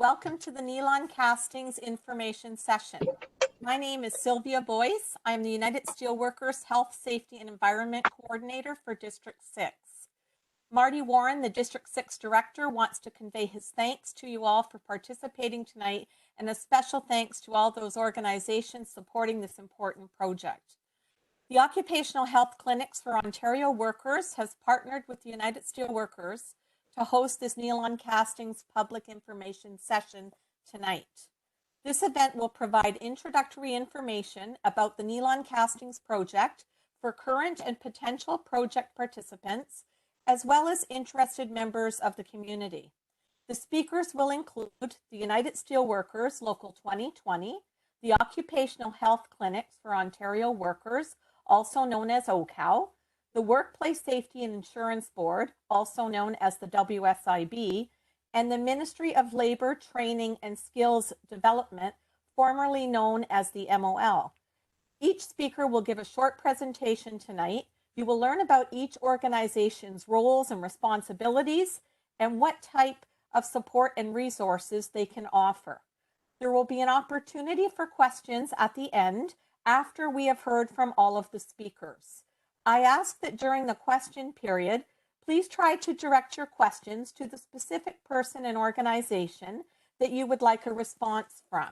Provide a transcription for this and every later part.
Welcome to the Neelon Castings information session. My name is Sylvia Boyce. I'm the United Steelworkers Health, Safety, and Environment Coordinator for District 6. Marty Warren, the District 6 Director, wants to convey his thanks to you all for participating tonight, and a special thanks to all those organizations supporting this important project. The Occupational Health Clinics for Ontario Workers has partnered with the United Steelworkers to host this Neelon Castings public information session tonight. This event will provide introductory information about the Neelon Castings project for current and potential project participants, as well as interested members of the community. The speakers will include the United Steelworkers Local 2020, the Occupational Health Clinics for Ontario Workers, also known as OHCOW, the Workplace Safety and Insurance Board, also known as the WSIB, and the Ministry of Labor, Training and Skills Development, formerly known as the MOL. Each speaker will give a short presentation tonight. You will learn about each organization's roles and responsibilities and what type of support and resources they can offer. There will be an opportunity for questions at the end after we have heard from all of the speakers. I ask that during the question period, please try to direct your questions to the specific person and organization that you would like a response from.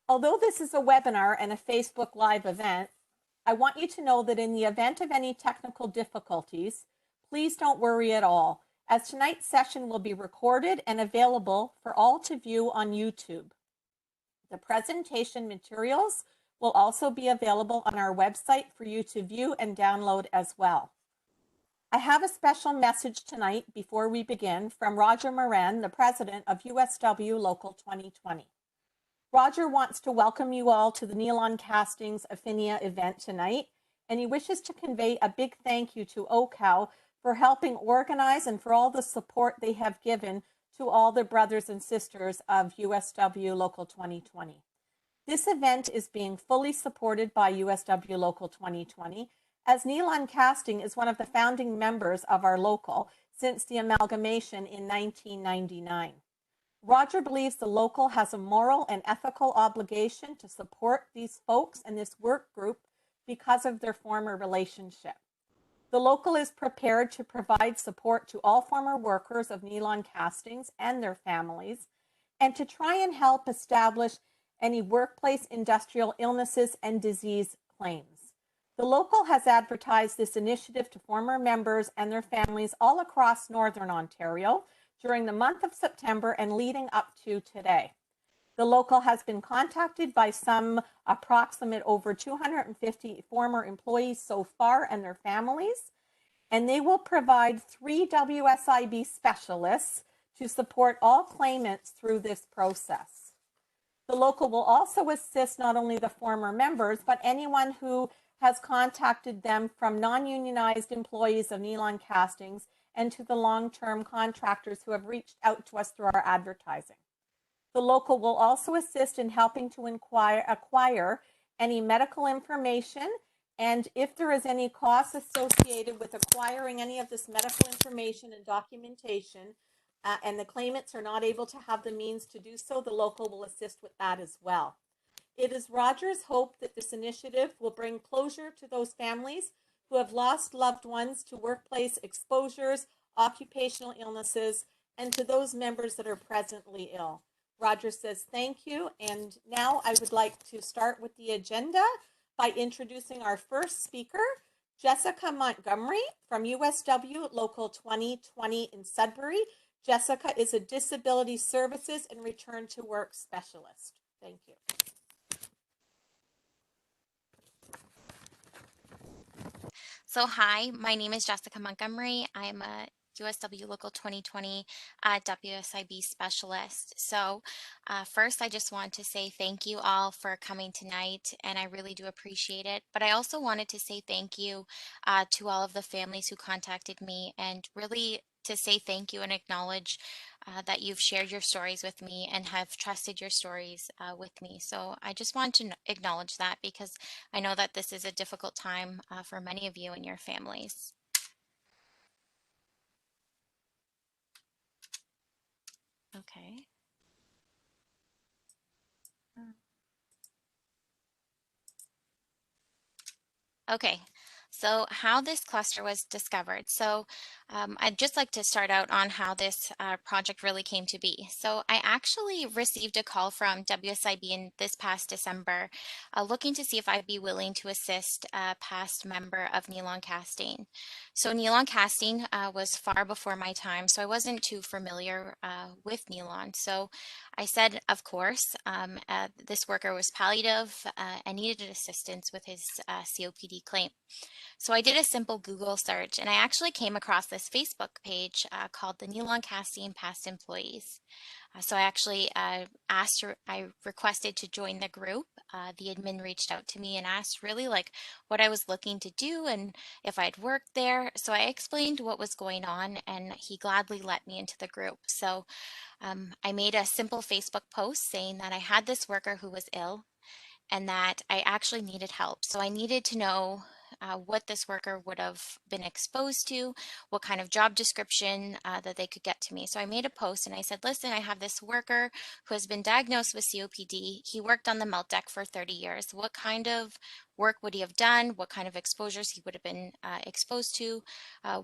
Although this is a webinar and a Facebook Live event, I want you to know that in the event of any technical difficulties, please don't worry at all, as tonight's session will be recorded and available for all to view on YouTube. The presentation materials will also be available on our website for you to view and download as well. I have a special message tonight before we begin from Roger Moran, the president of USW Local 2020. Roger wants to welcome you all to the Neelon Castings Affinia event tonight, and he wishes to convey a big thank you to OHCOW for helping organize and for all the support they have given to all the brothers and sisters of USW Local 2020. This event is being fully supported by USW Local 2020, as Neelon Casting is one of the founding members of our local since the amalgamation in 1999. Roger believes the local has a moral and ethical obligation to support these folks and this work group because of their former relationship. The local is prepared to provide support to all former workers of Neelon Castings and their families, and to try and help establish any workplace industrial illnesses and disease claims. The local has advertised this initiative to former members and their families all across Northern Ontario during the month of September and leading up to today. The local has been contacted by some approximate over 250 former employees so far and their families, and they will provide 3 WSIB specialists to support all claimants through this process. The local will also assist not only the former members, but anyone who has contacted them from non-unionized employees of Neelon Castings and to the long-term contractors who have reached out to us through our advertising. The local will also assist in helping to acquire any medical information, and if there is any cost associated with acquiring any of this medical information and documentation, and the claimants are not able to have the means to do so, the local will assist with that as well. It is Roger's hope that this initiative will bring closure to those families who have lost loved ones to workplace exposures, occupational illnesses, and to those members that are presently ill. Roger says thank you, and now I would like to start with the agenda by introducing our first speaker, Jessica Montgomery from USW Local 2020 in Sudbury. Jessica is a Disability Services and Return to Work Specialist. Thank you. So hi, my name is Jessica Montgomery. I'm a USW Local 2020 WSIB specialist. So first, I just want to say thank you all for coming tonight, and I really do appreciate it. But I also wanted to say thank you to all of the families who contacted me, and really to say thank you and acknowledge that you've shared your stories with me and have trusted your stories with me. So I just want to acknowledge that, because I know that this is a difficult time for many of you and your families. Okay. Okay, so how this cluster was discovered. So I'd just like to start out on how this project really came to be. So I actually received a call from WSIB in this past December looking to see if I'd be willing to assist a past member of Neelon Casting. So Neelon Casting was far before my time, so I wasn't too familiar with Neelon. So I said, of course, this worker was palliative and needed assistance with his COPD claim. So I did a simple Google search and I actually came across this Facebook page called the Neelon Casting Past Employees. So I actually I requested to join the group. The admin reached out to me and asked really like what I was looking to do and if I'd worked there. So I explained what was going on and he gladly let me into the group. So I made a simple Facebook post saying that I had this worker who was ill and that I actually needed help. So I needed to know what this worker would have been exposed to, what kind of job description that they could get to me. So I made a post and I said, listen, I have this worker who has been diagnosed with COPD. He worked on the melt deck for 30 years. What kind of work would he have done? What kind of exposures he would have been exposed to?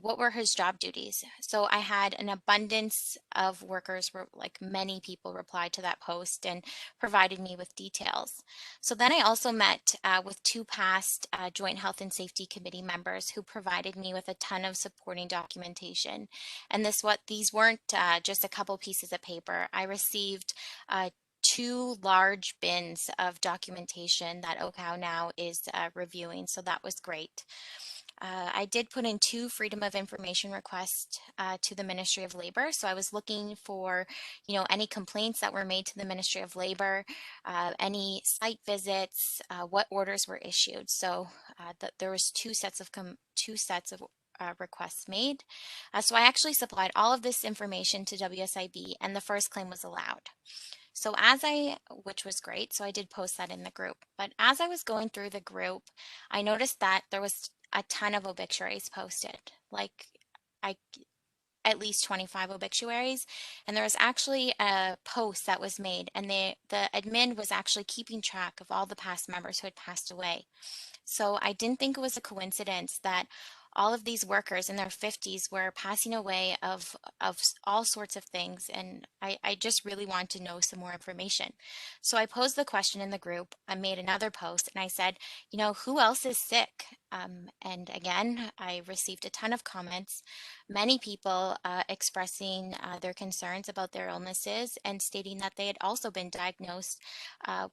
What were his job duties? So I had an abundance of workers, like many people replied to that post and provided me with details. So then I also met with two past Joint Health and Safety Committee members who provided me with a ton of supporting documentation. And these weren't just a couple pieces of paper. I received two large bins of documentation that OHCOW now is reviewing. So that was great. I did put in two Freedom of Information requests to the Ministry of Labor. So I was looking for, any complaints that were made to the Ministry of Labor, any site visits, what orders were issued. So there was two sets of requests made. So I actually supplied all of this information to WSIB, and the first claim was allowed. So which was great, so I did post that in the group. But as I was going through the group, I noticed that there was a ton of obituaries posted, like I at least 25 obituaries. And there was actually a post that was made, and the admin was actually keeping track of all the past members who had passed away. So I didn't think it was a coincidence that all of these workers in their 50s were passing away of all sorts of things. And I just really want to know some more information. So I posed the question in the group. I made another post and I said, who else is sick? And again, I received a ton of comments, many people expressing their concerns about their illnesses and stating that they had also been diagnosed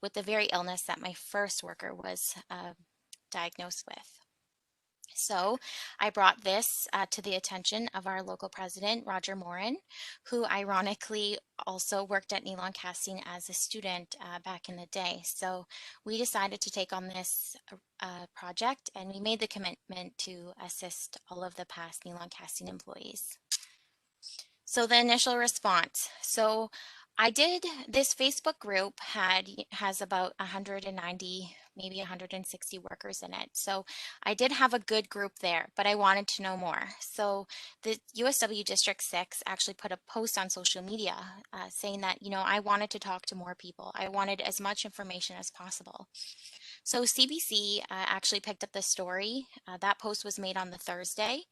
with the very illness that my first worker was diagnosed with. So I brought this to the attention of our local president, Roger Morin, who ironically also worked at Neelon Casting as a student back in the day. So we decided to take on this project and we made the commitment to assist all of the past Neelon Casting employees. So the initial response. So this Facebook group has about 190, maybe 160 workers in it. So I did have a good group there, but I wanted to know more. So the USW District 6 actually put a post on social media saying that, I wanted to talk to more people. I wanted as much information as possible. So CBC actually picked up the story. That post was made on the Thursday.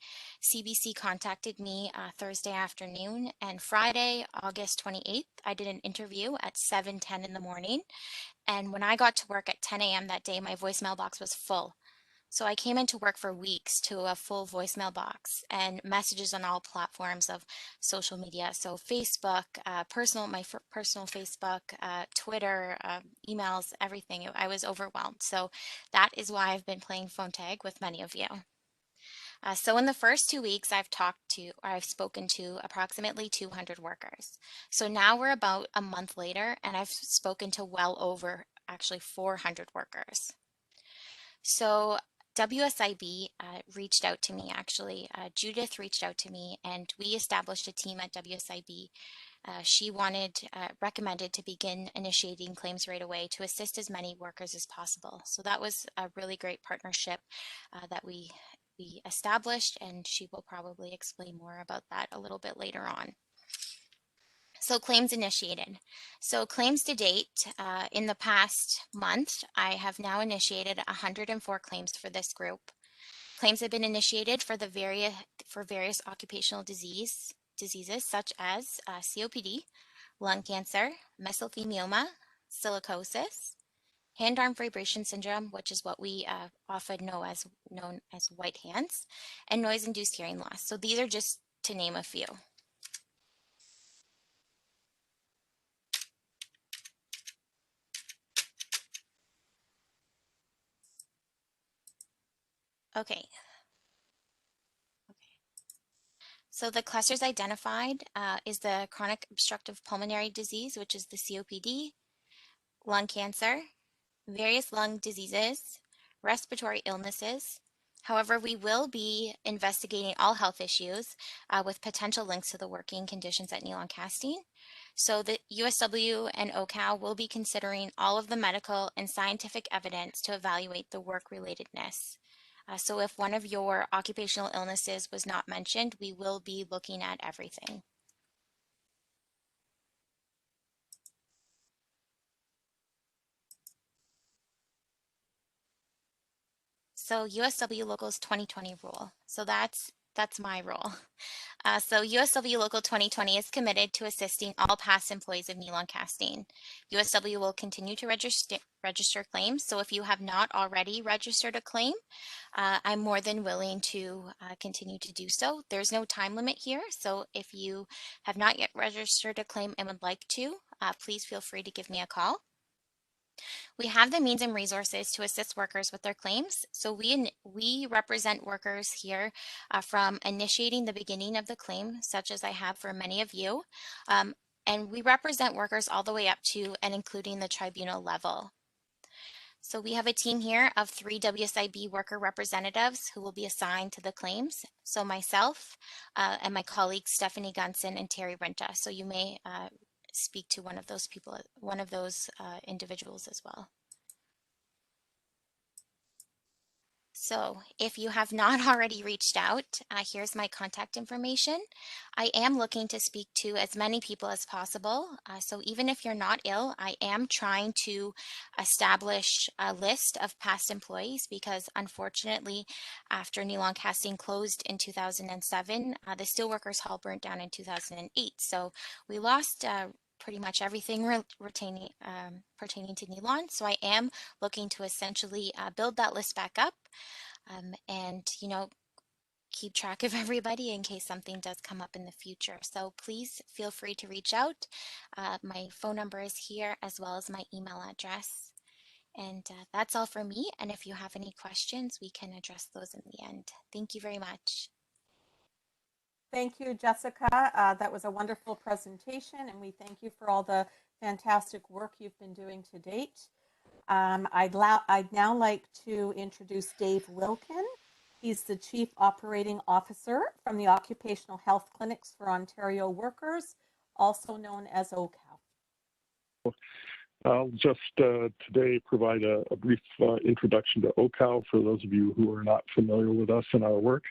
CBC contacted me Thursday afternoon, and Friday, August 28th, I did an interview at 7:10 in the morning. And when I got to work at 10 a.m. that day, my voicemail box was full. So I came into work for weeks to a full voicemail box and messages on all platforms of social media. So Facebook, personal Facebook, Twitter, emails, everything. I was overwhelmed. So that is why I've been playing phone tag with many of you. So in the first 2 weeks, I've spoken to approximately 200 workers. So now we're about a month later, and I've spoken to well over actually 400 workers. So WSIB reached out to me, actually. Judith reached out to me, and we established a team at WSIB. She recommended to begin initiating claims right away to assist as many workers as possible. So that was a really great partnership that we established, and she will probably explain more about that a little bit later on. So claims initiated. So claims to date, in the past month, I have now initiated 104 claims for this group. Claims have been initiated for various occupational diseases such as COPD, lung cancer, mesothelioma, silicosis, hand-arm vibration syndrome, which is what we often known as white hands, and noise-induced hearing loss. So these are just to name a few. Okay. So the clusters identified is the chronic obstructive pulmonary disease, which is the COPD, lung cancer, various lung diseases, respiratory illnesses. However, we will be investigating all health issues with potential links to the working conditions at Neelon Casting. So the USW and OHCOW will be considering all of the medical and scientific evidence to evaluate the work-relatedness. So if one of your occupational illnesses was not mentioned, we will be looking at everything. So USW Local's 2020 rule. So that's my role. So USW Local 2020 is committed to assisting all past employees of Neelon Casting. USW will continue to register claims. So if you have not already registered a claim, I'm more than willing to continue to do so. There's no time limit here. So if you have not yet registered a claim and would like to, please feel free to give me a call. We have the means and resources to assist workers with their claims. So we represent workers here from initiating the beginning of the claim, such as I have for many of you. And we represent workers all the way up to and including the tribunal level. So we have a team here of 3 WSIB worker representatives who will be assigned to the claims. So myself and my colleagues, Stephanie Gunson and Terry Renta. So you may speak to one of those people, one of those individuals as well. So if you have not already reached out, here's my contact information. I am looking to speak to as many people as possible. So even if you're not ill, I am trying to establish a list of past employees because unfortunately, after Neelon Casting closed in 2007, the Steelworkers Hall burnt down in 2008. So we lost pretty much everything pertaining to Neelon. So I am looking to essentially build that list back up and, keep track of everybody in case something does come up in the future. So please feel free to reach out. My phone number is here as well as my email address. And that's all for me. And if you have any questions, we can address those in the end. Thank you very much. Thank you, Jessica. That was a wonderful presentation, and we thank you for all the fantastic work you've been doing to date. I'd now like to introduce Dave Wilkin. He's the Chief Operating Officer from the Occupational Health Clinics for Ontario Workers, also known as OHCOW. I'll just today provide a brief introduction to OHCOW for those of you who are not familiar with us and our work,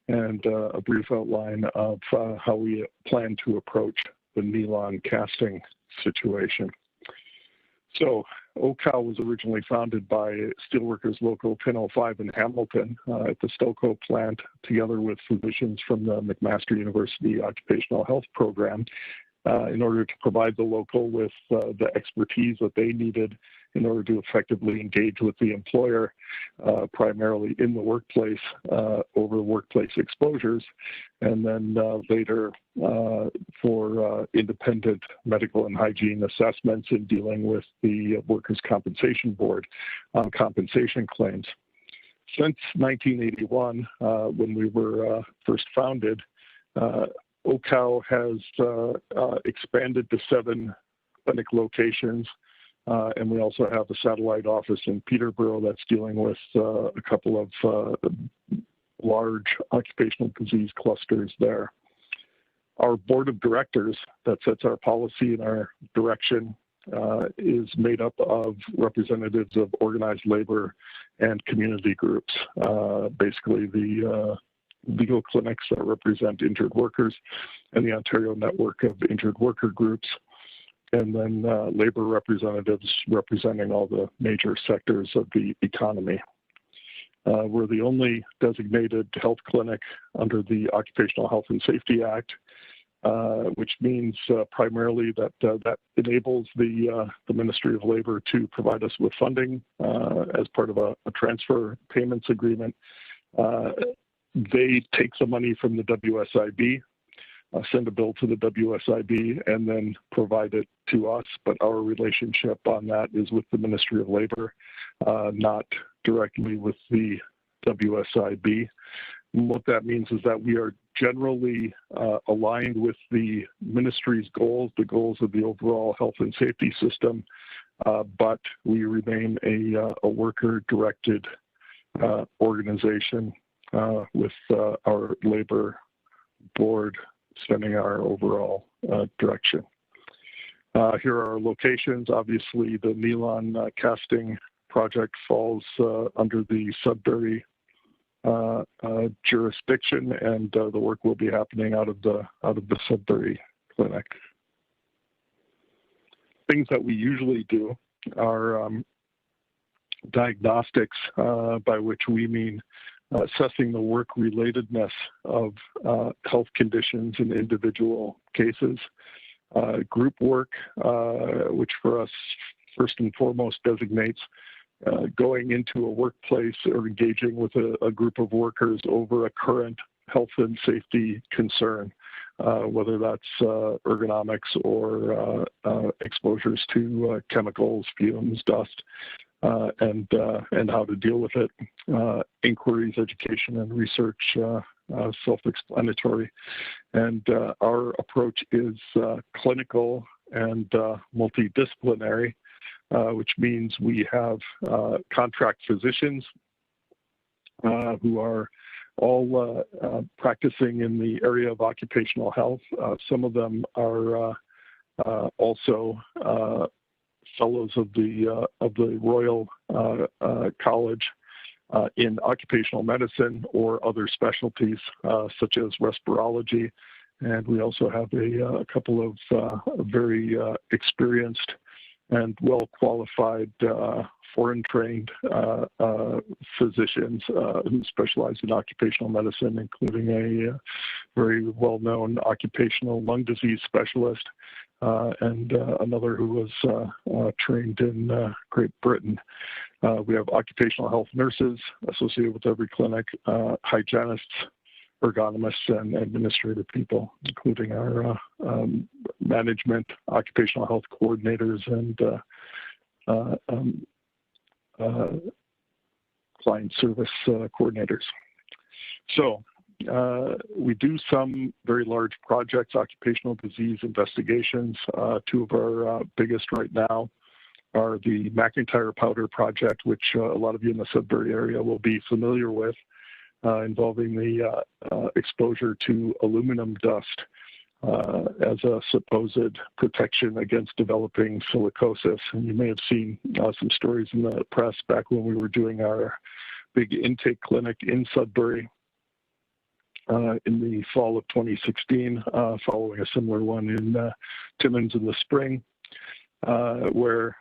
and a brief outline of how we plan to approach the Neelon casting situation. So OHCOW was originally founded by Steelworkers Local 1005 in Hamilton at the Stelco plant, together with physicians from the McMaster University Occupational Health Program, in order to provide the local with the expertise that they needed in order to effectively engage with the employer, primarily in the workplace over workplace exposures, and then later for independent medical and hygiene assessments in dealing with the Workers' Compensation Board on compensation claims. Since 1981, when we were first founded, OHCOW has expanded to 7 clinic locations, and we also have a satellite office in Peterborough that's dealing with a couple of large occupational disease clusters there. Our board of directors that sets our policy and our direction is made up of representatives of organized labor and community groups, basically the legal clinics that represent injured workers, and the Ontario Network of Injured Worker Groups, and then labor representatives representing all the major sectors of the economy. We're the only designated health clinic under the Occupational Health and Safety Act, which means primarily that that enables the Ministry of Labor to provide us with funding as part of a transfer payments agreement. They take the money from the WSIB, send a bill to the WSIB, and then provide it to us. But our relationship on that is with the Ministry of Labor, not directly with the WSIB. And what that means is that we are generally aligned with the ministry's goals, the goals of the overall health and safety system, but we remain a worker-directed organization with our labor board setting our overall direction. Here are our locations. Obviously, the Neelon casting project falls under the Sudbury jurisdiction, and the work will be happening out of the Sudbury clinic. Things that we usually do are diagnostics, by which we mean assessing the work-relatedness of health conditions in individual cases. Group work, which for us first and foremost designates going into a workplace or engaging with a group of workers over a current health and safety concern, whether that's ergonomics or exposures to chemicals, fumes, dust, and how to deal with it. Inquiries, education, and research, self-explanatory. And our approach is clinical and multidisciplinary, which means we have contract physicians who are all practicing in the area of occupational health. Some of them are also fellows of the Royal College in occupational medicine or other specialties such as respirology. And we also have a couple of very experienced and well-qualified foreign-trained physicians who specialize in occupational medicine, including a very well-known occupational lung disease specialist and another who was trained in Great Britain. We have occupational health nurses associated with every clinic, hygienists, ergonomists, and administrative people, including our management, occupational health coordinators, and client service coordinators. So we do some very large projects, occupational disease investigations. Two of our biggest right now are the McIntyre powder project, which a lot of you in the Sudbury area will be familiar with, involving the exposure to aluminum dust as a supposed protection against developing silicosis. And you may have seen some stories in the press back when we were doing our big intake clinic in Sudbury in the fall of 2016, following a similar one in Timmins in the spring, where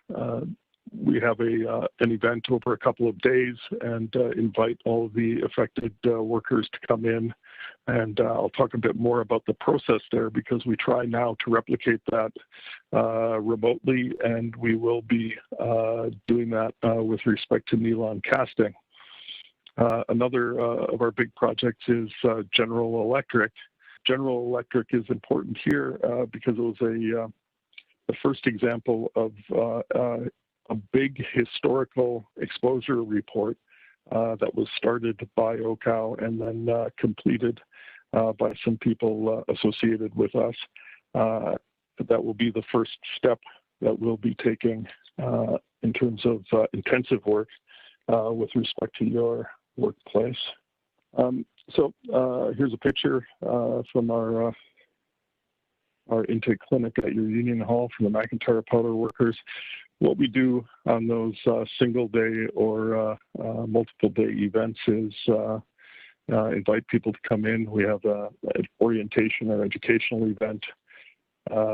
we have an event over a couple of days and invite all of the affected workers to come in. And I'll talk a bit more about the process there, because we try now to replicate that remotely, and we will be doing that with respect to Neelon casting. Another of our big projects is General Electric. General Electric is important here because it was the first example of a big historical exposure report that was started by OHCOW and then completed by some people associated with us. That will be the first step that we'll be taking in terms of intensive work with respect to your workplace. So here's a picture from our intake clinic at your Union Hall for the McIntyre powder workers. What we do on those single day or multiple day events is invite people to come in. We have an orientation or educational event.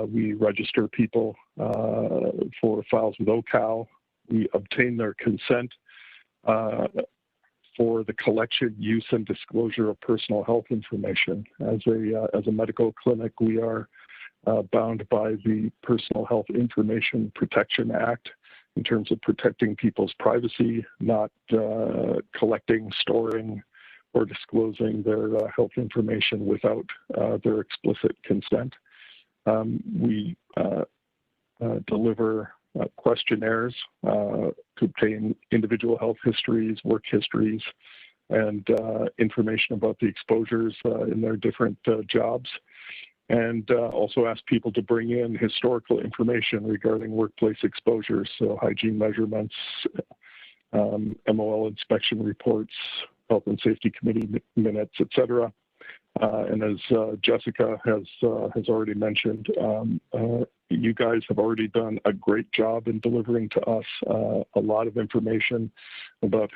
We register people for files with OHCOW. We obtain their consent for the collection, use, and disclosure of personal health information. As a medical clinic, we are bound by the Personal Health Information Protection Act in terms of protecting people's privacy, not collecting, storing, or disclosing their health information without their explicit consent. We deliver questionnaires to obtain individual health histories, work histories, and information about the exposures in their different jobs. And also ask people to bring in historical information regarding workplace exposures, so hygiene measurements, MOL inspection reports, health and safety committee minutes, etc. And as Jessica has already mentioned, you guys have already done a great job in delivering to us a lot of information about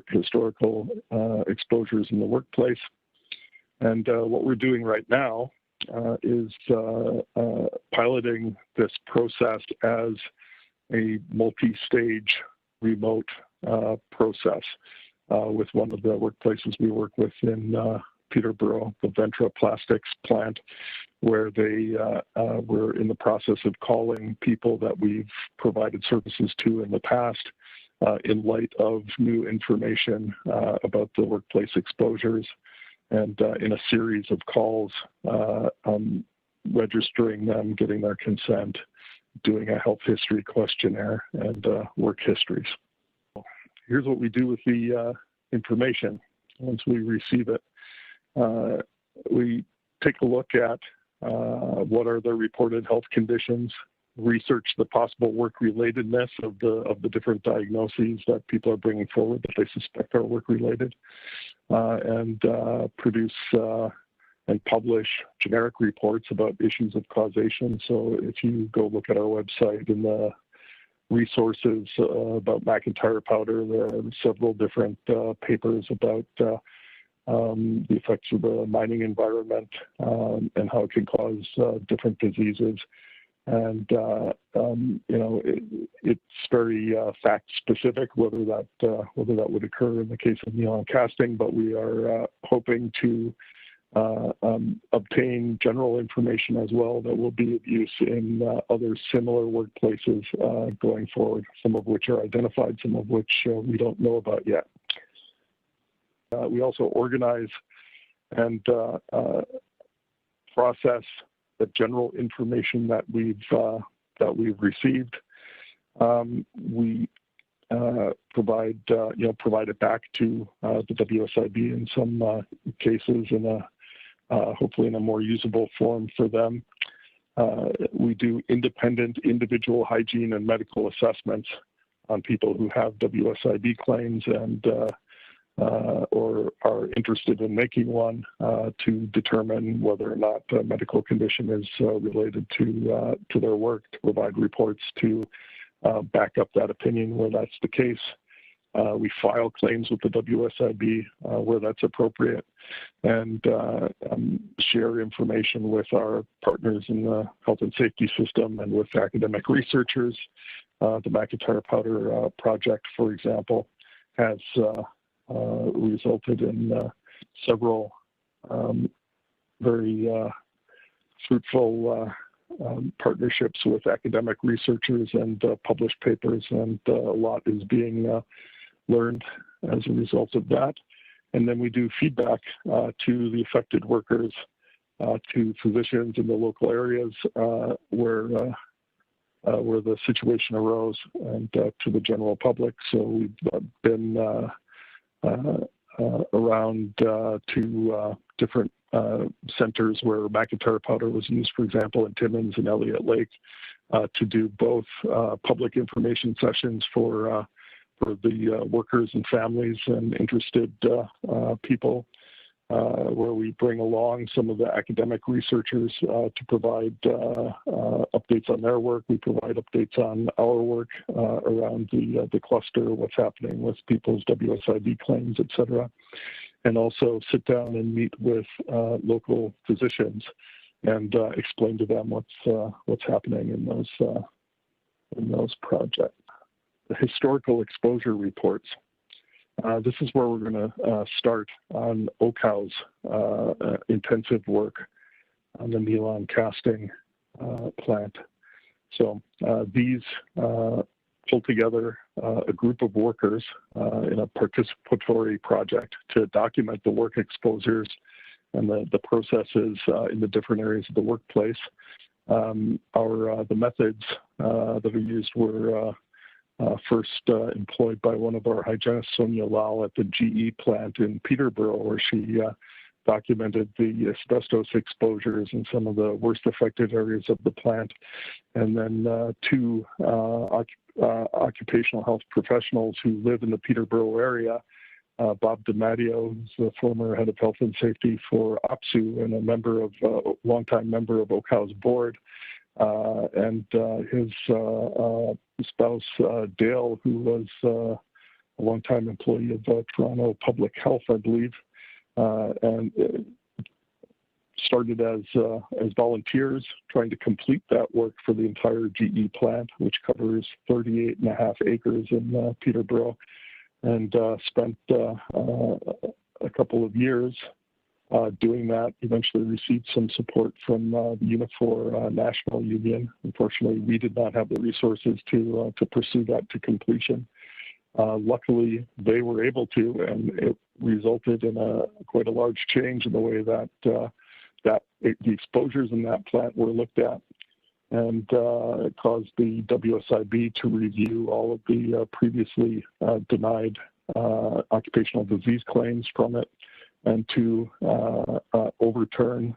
historical exposures in the workplace. And what we're doing right now is piloting this process as a multi-stage remote process with one of the workplaces we work with in Peterborough, the Ventra Plastics plant, where they were in the process of calling people that we've provided services to in the past in light of new information about the workplace exposures. And in a series of calls, registering them, getting their consent, doing a health history questionnaire, and work histories. Here's what we do with the information once we receive it. We take a look at what are the reported health conditions, research the possible work-relatedness of the different diagnoses that people are bringing forward that they suspect are work-related, and produce and publish generic reports about issues of causation. So if you go look at our website in the resources about McIntyre powder, there are several different papers about the effects of the mining environment and how it can cause different diseases. And it's very fact specific whether that would occur in the case of Neelon casting, but we are hoping to obtain general information as well that will be of use in other similar workplaces going forward, some of which are identified, some of which we don't know about yet. We also organize and process the general information that we've received. We provide it back to the WSIB in some cases in a hopefully in a more usable form for them. We do independent individual hygiene and medical assessments on people who have WSIB claims and or are interested in making one to determine whether or not a medical condition is related to their work, to provide reports to back up that opinion where that's the case. We file claims with the WSIB where that's appropriate, and share information with our partners in the health and safety system and with academic researchers. The McIntyre powder project, for example, has resulted in several very fruitful partnerships with academic researchers and published papers, and a lot is being learned as a result of that. And then we do feedback to the affected workers, to physicians in the local areas where the situation arose, and to the general public. So we've been around to different centers where McIntyre powder was used, for example, in Timmins and Elliott Lake, to do both public information sessions for the workers and families and interested people, where we bring along some of the academic researchers to provide updates on their work. We provide updates on our work around the cluster, what's happening with people's WSIB claims, et cetera. and also sit down and meet with local physicians and explain to them what's happening in those projects. The historical exposure reports. This is where we're going to start on OHCOW's intensive work on the Neelon casting plant. So these pull together a group of workers in a participatory project to document the work exposures and the processes in the different areas of the workplace. The methods that are used were first employed by one of our hygienists, Sonia Lal, at the GE plant in Peterborough, where she documented the asbestos exposures in some of the worst affected areas of the plant. And then two occupational health professionals who live in the Peterborough area, Bob DiMatteo, who's the former head of health and safety for OHCOW and a longtime member of OHCOW's board, and his spouse, Dale, who was a longtime employee of Toronto Public Health, I believe, and started as volunteers trying to complete that work for the entire GE plant, which covers 38.5 acres in Peterborough, and spent a couple of years doing that. Eventually received some support from the Unifor National Union. Unfortunately, we did not have the resources to pursue that to completion. Luckily, they were able to, and it resulted in quite a large change in the way that the exposures in that plant were looked at, and it caused the WSIB to review all of the previously denied occupational disease claims from it, and to overturn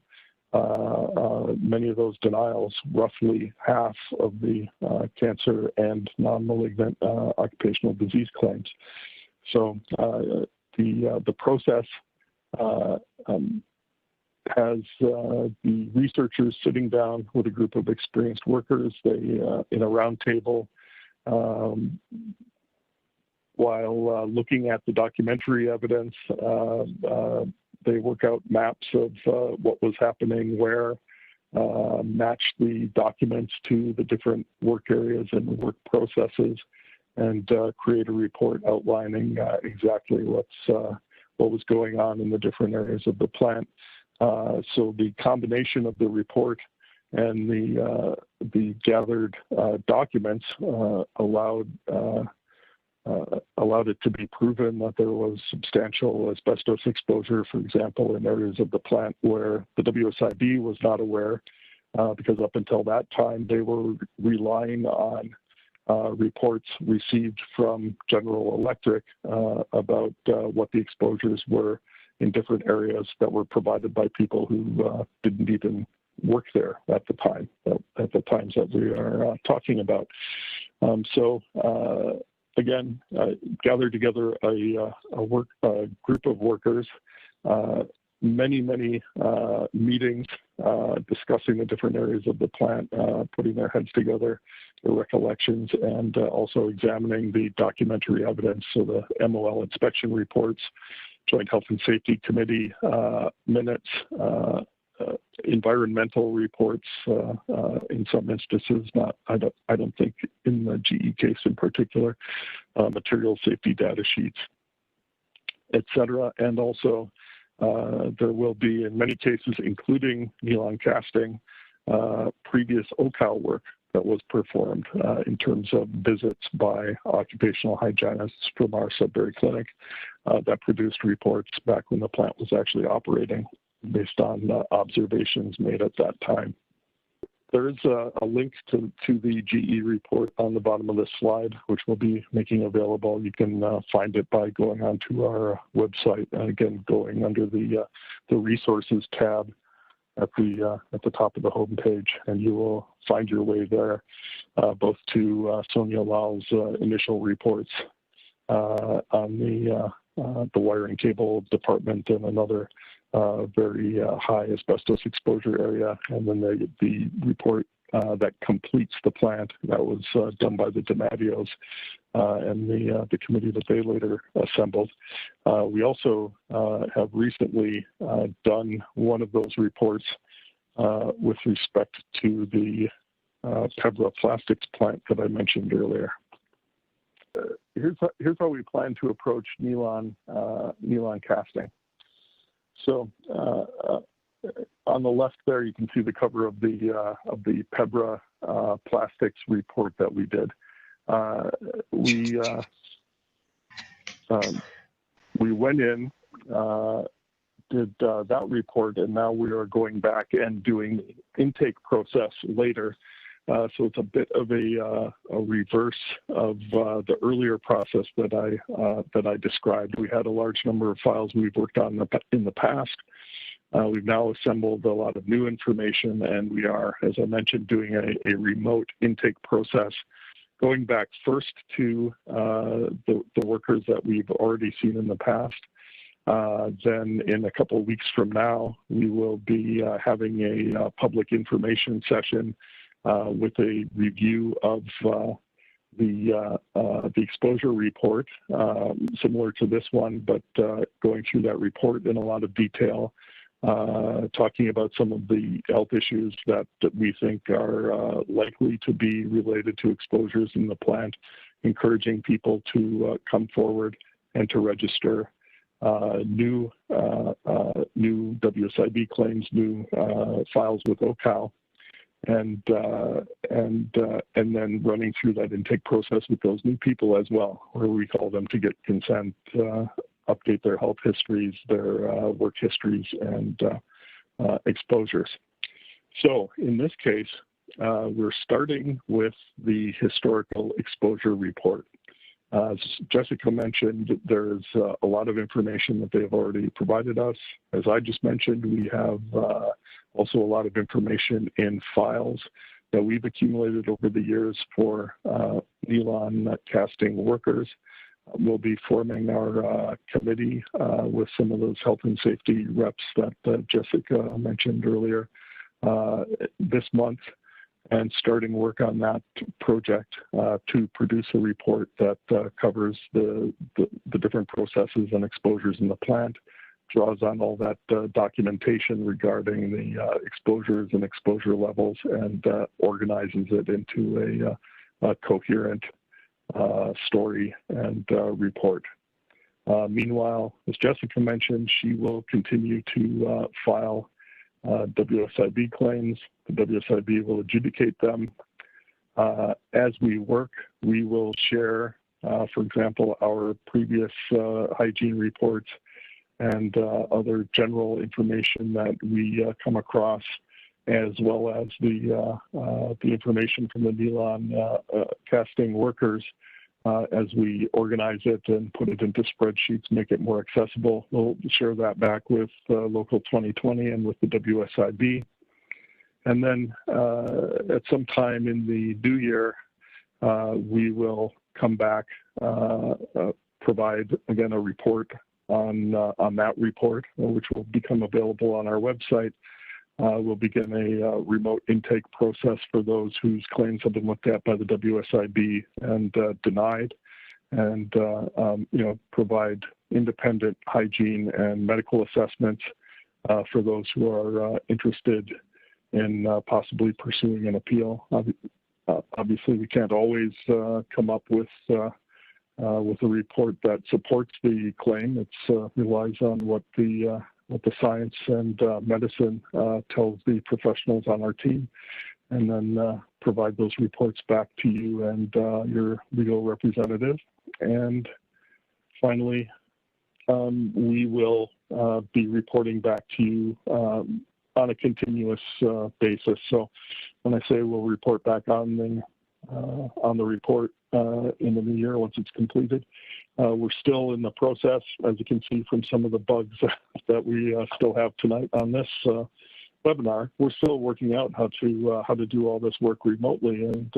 many of those denials, roughly half of the cancer and non-malignant occupational disease claims. So the process has the researchers sitting down with a group of experienced workers. They in a round table, while looking at the documentary evidence, they work out maps of what was happening where, match the documents to the different work areas and work processes, and create a report outlining exactly what was going on in the different areas of the plant. So the combination of the report and the gathered documents allowed it to be proven that there was substantial asbestos exposure, for example, in areas of the plant where the WSIB was not aware, because up until that time they were relying on reports received from General Electric about what the exposures were in different areas that were provided by people who didn't even work there at the time, at the times that we are talking about. Again, gathered together a group of workers, many meetings discussing the different areas of the plant, putting their heads together, their recollections, and also examining the documentary evidence, so the MOL inspection reports, Joint Health and Safety Committee minutes, environmental reports, in some instances, I don't think in the GE case in particular, material safety data sheets, etc. And also there will be, in many cases, including Neelon casting, previous OHCOW work that was performed in terms of visits by occupational hygienists from our Sudbury clinic that produced reports back when the plant was actually operating, based on observations made at that time. There is a link to the GE report on the bottom of this slide, which we'll be making available. You can find it by going onto our website, and again, going under the resources tab at the top of the home page, and you will find your way there, both to Sonia Lal's initial reports on the wiring cable department and another very high asbestos exposure area, and then the report that completes the plant that was done by the DiMatteos and the committee that they later assembled. We also have recently done one of those reports with respect to the Pebra plastics plant that I mentioned earlier. Here's how we plan to approach Neelon casting. So on the left there, you can see the cover of the Pebra plastics report that we did. We went in, did that report, and now we are going back and doing the intake process later. So it's a bit of a reverse of the earlier process that I described. We had a large number of files we've worked on in the past. We've now assembled a lot of new information, and we are, as I mentioned, doing a remote intake process, going back first to the workers that we've already seen in the past. Then in a couple of weeks from now, we will be having a public information session with a review of the exposure report, similar to this one, but going through that report in a lot of detail, talking about some of the health issues that we think are likely to be related to exposures in the plant, encouraging people to come forward and to register new WSIB claims, new files with OHCOW, and then running through that intake process with those new people as well, where we call them to get consent, update their health histories, their work histories, and exposures. So in this case, we're starting with the historical exposure report. As Jessica mentioned, there's a lot of information that they've already provided us. As I just mentioned, we have also a lot of information in files that we've accumulated over the years for Neelon casting workers. We'll be forming our committee with some of those health and safety reps that Jessica mentioned earlier this month, and starting work on that project to produce a report that covers the different processes and exposures in the plant, draws on all that documentation regarding the exposures and exposure levels, and organizes it into a coherent story and report. Meanwhile, as Jessica mentioned, she will continue to file WSIB claims. The WSIB will adjudicate them. As we work, we will share, for example, our previous hygiene reports and other general information that we come across, as well as the information from the Neelon casting workers as we organize it and put it into spreadsheets, make it more accessible. We'll share that back with Local 2020 and with the WSIB. And then at some time in the new year, we will come back, provide, again, a report on that report, which will become available on our website. We'll begin a remote intake process for those whose claims have been looked at by the WSIB and denied, and provide independent hygiene and medical assessments for those who are interested in possibly pursuing an appeal. Obviously, we can't always come up with a report that supports the claim. It relies on what the science and medicine tells the professionals on our team, and then provide those reports back to you and your legal representative. And finally, we will be reporting back to you on a continuous basis. So when I say we'll report back on the report in the new year once it's completed, we're still in the process, as you can see from some of the bugs that we still have tonight on this webinar. We're still working out how to do all this work remotely, and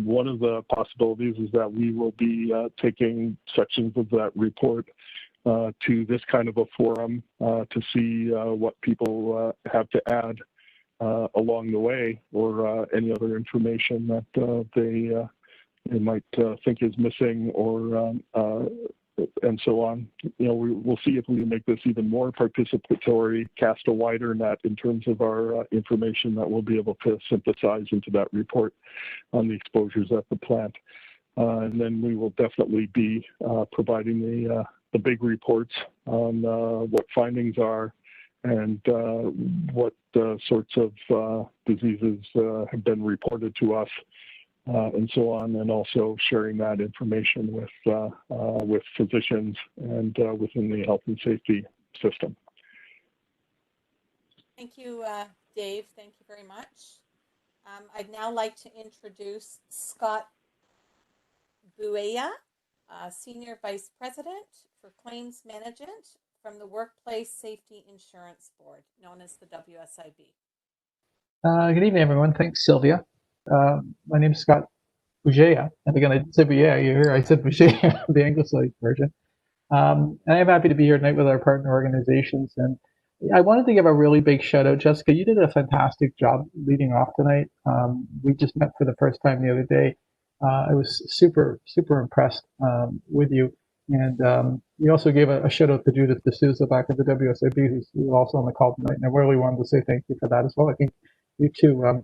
one of the possibilities is that we will be taking sections of that report to this kind of a forum to see what people have to add along the way, or any other information that they might think is missing, or and so on. We'll see if we can make this even more participatory, cast a wider net in terms of our information that we'll be able to synthesize into that report on the exposures at the plant. And then we will definitely be providing the big reports on what findings are and what sorts of diseases have been reported to us, and so on, and also sharing that information with physicians and within the health and safety system. Thank you, Dave. Thank you very much. I'd now like to introduce Scott Buea, Senior Vice President for Claims Management from the Workplace Safety Insurance Board, known as the WSIB. Good evening, everyone. Thanks, Sylvia. My name is Scott Buea. And again, I didn't say Buea, you hear I said Buea, the Anglicized version. And I'm happy to be here tonight with our partner organizations. And I wanted to give a really big shout out. Jessica, you did a fantastic job leading off tonight. We just met for the first time the other day. I was super impressed with you. And we also gave a shout out to Judith D'Souza back at the WSIB, who's also on the call tonight. And I really wanted to say thank you for that as well. I think you too.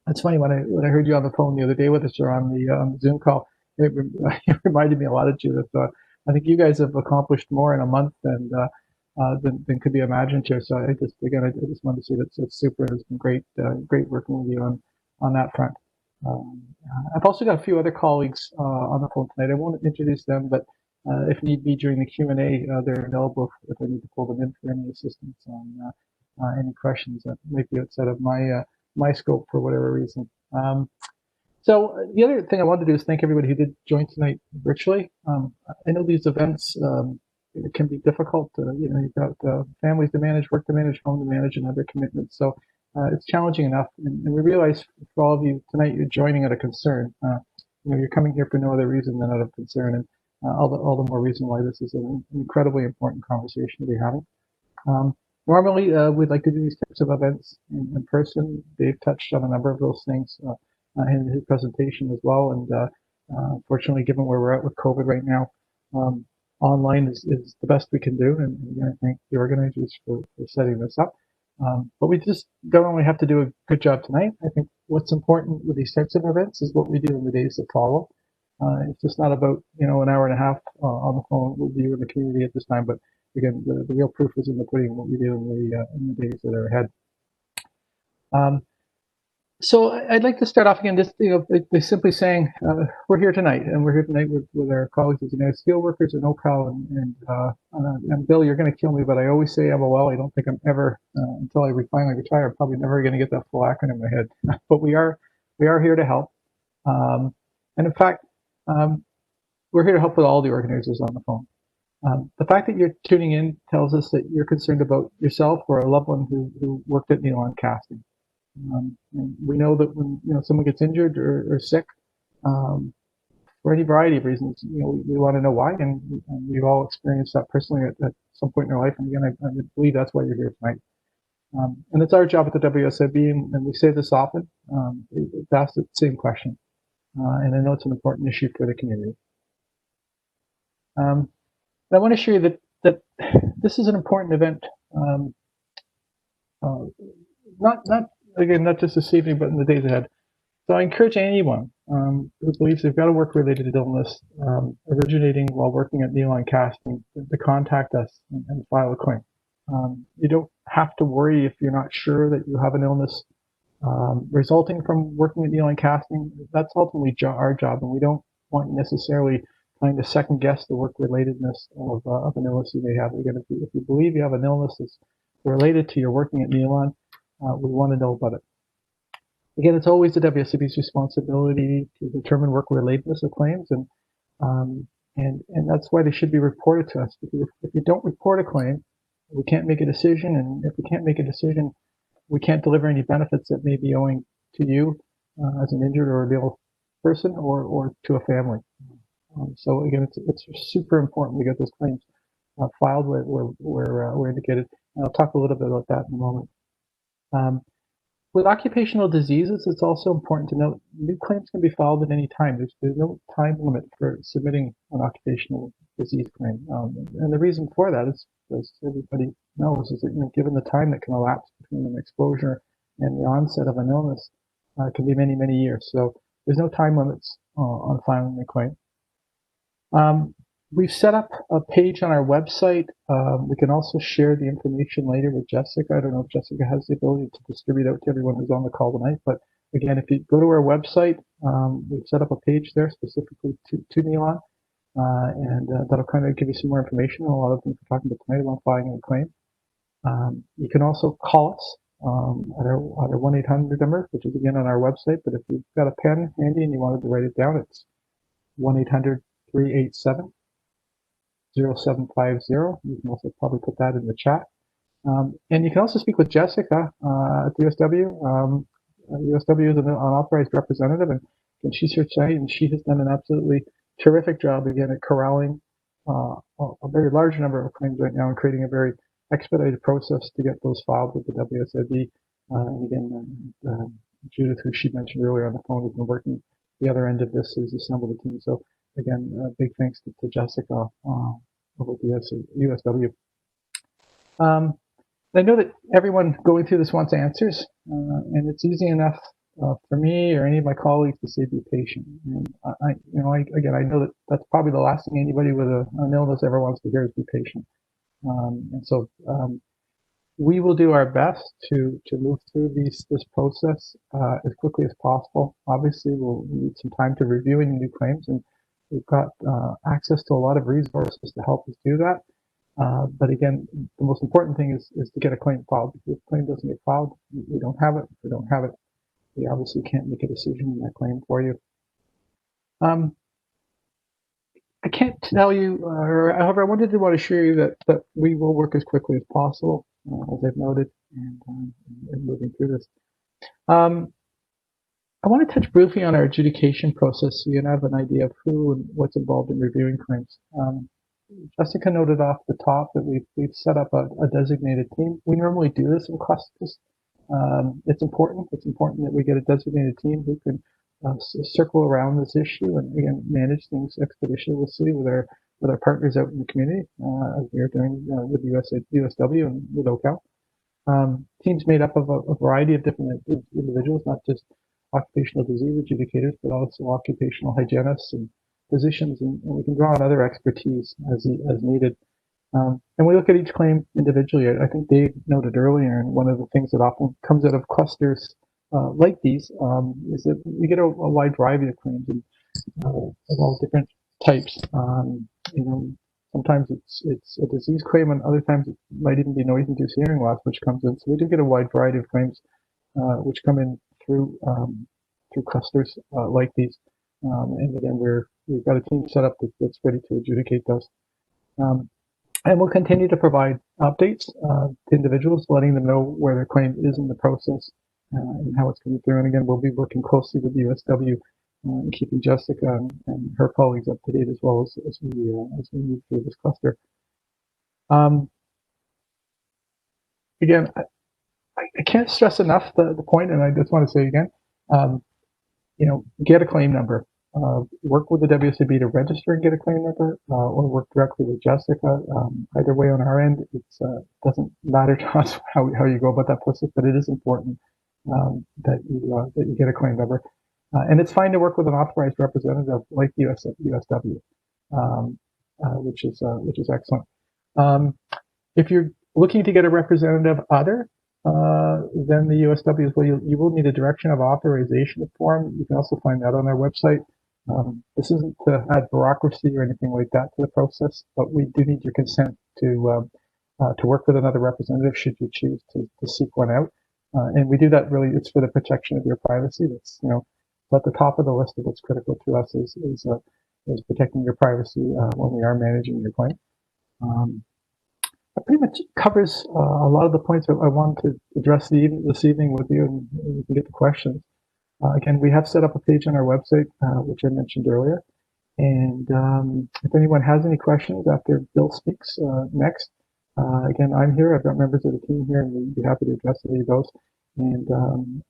It's funny, when I heard you on the phone the other day with us or on the Zoom call, it reminded me a lot of Judith. I think you guys have accomplished more in a month than could be imagined here. So I just wanted to say that it's super. It's been great working with you on that front. I've also got a few other colleagues on the phone tonight. I won't introduce them, but if need be during the Q&A, they're available if I need to pull them in for any assistance on any questions that might be outside of my scope for whatever reason. So the other thing I wanted to do is thank everybody who did join tonight virtually. I know these events it can be difficult. You've got families to manage, work to manage, home to manage, and other commitments. So it's challenging enough. And we realize for all of you tonight, you're joining out of concern. You're coming here for no other reason than out of concern, and all the more reason why this is an incredibly important conversation to be having. Normally, we'd like to do these types of events in person. Dave touched on a number of those things in his presentation as well. And unfortunately, given where we're at with COVID right now, online is the best we can do. And I thank the organizers for setting this up. But we just don't only have to do a good job tonight. I think what's important with these types of events is what we do in the days that follow. It's just not about an hour and a half on the phone with you in the community at this time, but again, the real proof is in the pudding, what we do in the days that are ahead. So I'd like to start off again, just by simply saying we're here tonight, and we're here tonight with our colleagues as United Steelworkers and OHCOW, and Bill, you're going to kill me, but I always say MOL. I don't think I'm ever until I finally retire. I'm probably never going to get that full acronym in my head. But we are here to help, and in fact, we're here to help with all the organizers on the phone. The fact that you're tuning in tells us that you're concerned about yourself or a loved one who worked at Neelon Casting. And we know that when someone gets injured or sick, for any variety of reasons, we want to know why, and we've all experienced that personally at some point in our life. And again, I believe that's why you're here tonight. And it's our job at the WSIB, and we say this often. It's asked the same question, and I know it's an important issue for the community. I want to show you that this is an important event, not just this evening, but in the days ahead. So I encourage anyone who believes they've got a work-related illness originating while working at Neelon Casting to contact us and file a claim. You don't have to worry if you're not sure that you have an illness resulting from working at Neelon Casting. That's ultimately our job, and we don't want you necessarily trying to second guess the work-relatedness of an illness you may have. Again, if you believe you have an illness that's related to your working at Neelon, we want to know about it. Again, it's always the WSIB's responsibility to determine work-relatedness of claims, and that's why they should be reported to us. If you don't report a claim, we can't make a decision, and if we can't make a decision, we can't deliver any benefits that may be owing to you as an injured or ill person or to a family. So again, it's super important to get those claims filed where indicated. And I'll talk a little bit about that in a moment. With occupational diseases, it's also important to note new claims can be filed at any time. There's no time limit for submitting an occupational disease claim. And the reason for that is, as everybody knows, is that given the time that can elapse between an exposure and the onset of an illness, it can be many, many years. So there's no time limits on filing the claim. We've set up a page on our website. We can also share the information later with Jessica. I don't know if Jessica has the ability to distribute out to everyone who's on the call tonight, but again, if you go to our website, we've set up a page there specifically to Neelon, and that'll kind of give you some more information on a lot of things we're talking about tonight about filing a claim. You can also call us at our 1-800 number, which is again on our website, but if you've got a pen handy and you wanted to write it down, it's 1-800-387-0750. You can also probably put that in the chat. And you can also speak with Jessica at the USW. USW is an unauthorized representative, and she's here tonight, and she has done an absolutely terrific job again at corralling a very large number of claims right now and creating a very expedited process to get those filed with the WSIB. And again, Judith, who she mentioned earlier on the phone, has been working the other end of this, has assembled a team. So again, big thanks to Jessica over at the USW. I know that everyone going through this wants answers, and it's easy enough for me or any of my colleagues to say be patient. And I know that that's probably the last thing anybody with an illness ever wants to hear is be patient. And so we will do our best to move through this process as quickly as possible. Obviously, we'll need some time to review any new claims, and we've got access to a lot of resources to help us do that. But again, the most important thing is to get a claim filed. If the claim doesn't get filed, we don't have it. If we don't have it, we obviously can't make a decision on that claim for you. I can't tell you, however, I want to assure you that we will work as quickly as possible, as I've noted, and moving through this. I want to touch briefly on our adjudication process so you have an idea of who and what's involved in reviewing claims. Jessica noted off the top that we've set up a designated team. We normally do this in clusters. It's important. It's important that we get a designated team who can circle around this issue and again manage things expeditiously with our partners out in the community, as we are doing with USW and with OHCOW. Teams made up of a variety of different individuals, not just occupational disease adjudicators, but also occupational hygienists and physicians, and we can draw on other expertise as needed. And we look at each claim individually. I think Dave noted earlier, and one of the things that often comes out of clusters like these is that we get a wide variety of claims of all different types. Sometimes it's a disease claim, and other times it might even be noise-induced hearing loss, which comes in. So we do get a wide variety of claims which come in through clusters like these. And again, we've got a team set up that's ready to adjudicate those. And we'll continue to provide updates to individuals, letting them know where their claim is in the process and how it's coming through. And again, we'll be working closely with the USW and keeping Jessica and her colleagues up to date as well as we move through this cluster. Again, I can't stress enough the point, and I just want to say again, get a claim number. Work with the WSIB to register and get a claim number, or work directly with Jessica. Either way, on our end, it doesn't matter to us how you go about that process, but it is important that you get a claim number. And it's fine to work with an authorized representative like the USW, which is excellent. If you're looking to get a representative other than the USW as well, you will need a direction of authorization form. You can also find that on our website. This isn't to add bureaucracy or anything like that to the process, but we do need your consent to work with another representative should you choose to seek one out. And we do that really, it's for the protection of your privacy. That's, at the top of the list of what's critical to us is protecting your privacy when we are managing your claim. That pretty much covers a lot of the points that I wanted to address this evening with you, and we can get to questions. Again, we have set up a page on our website, which I mentioned earlier. And if anyone has any questions after Bill speaks next, again, I'm here. I've got members of the team here, and we'd be happy to address any of those. And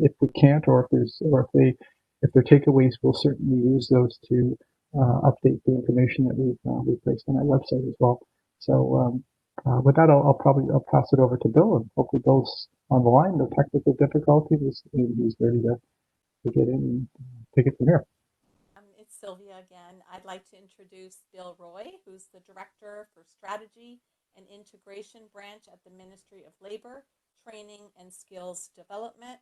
if we can't, or if they're takeaways, we'll certainly use those to update the information that we've placed on our website as well. So with that, I'll pass it over to Bill, and hopefully Bill's on the line. No technical difficulties. Maybe he's ready to get in and take it from here. It's Sylvia again. I'd like to introduce Bill Roy, who's the Director for Strategy and Integration Branch at the Ministry of Labor, Training and Skills Development,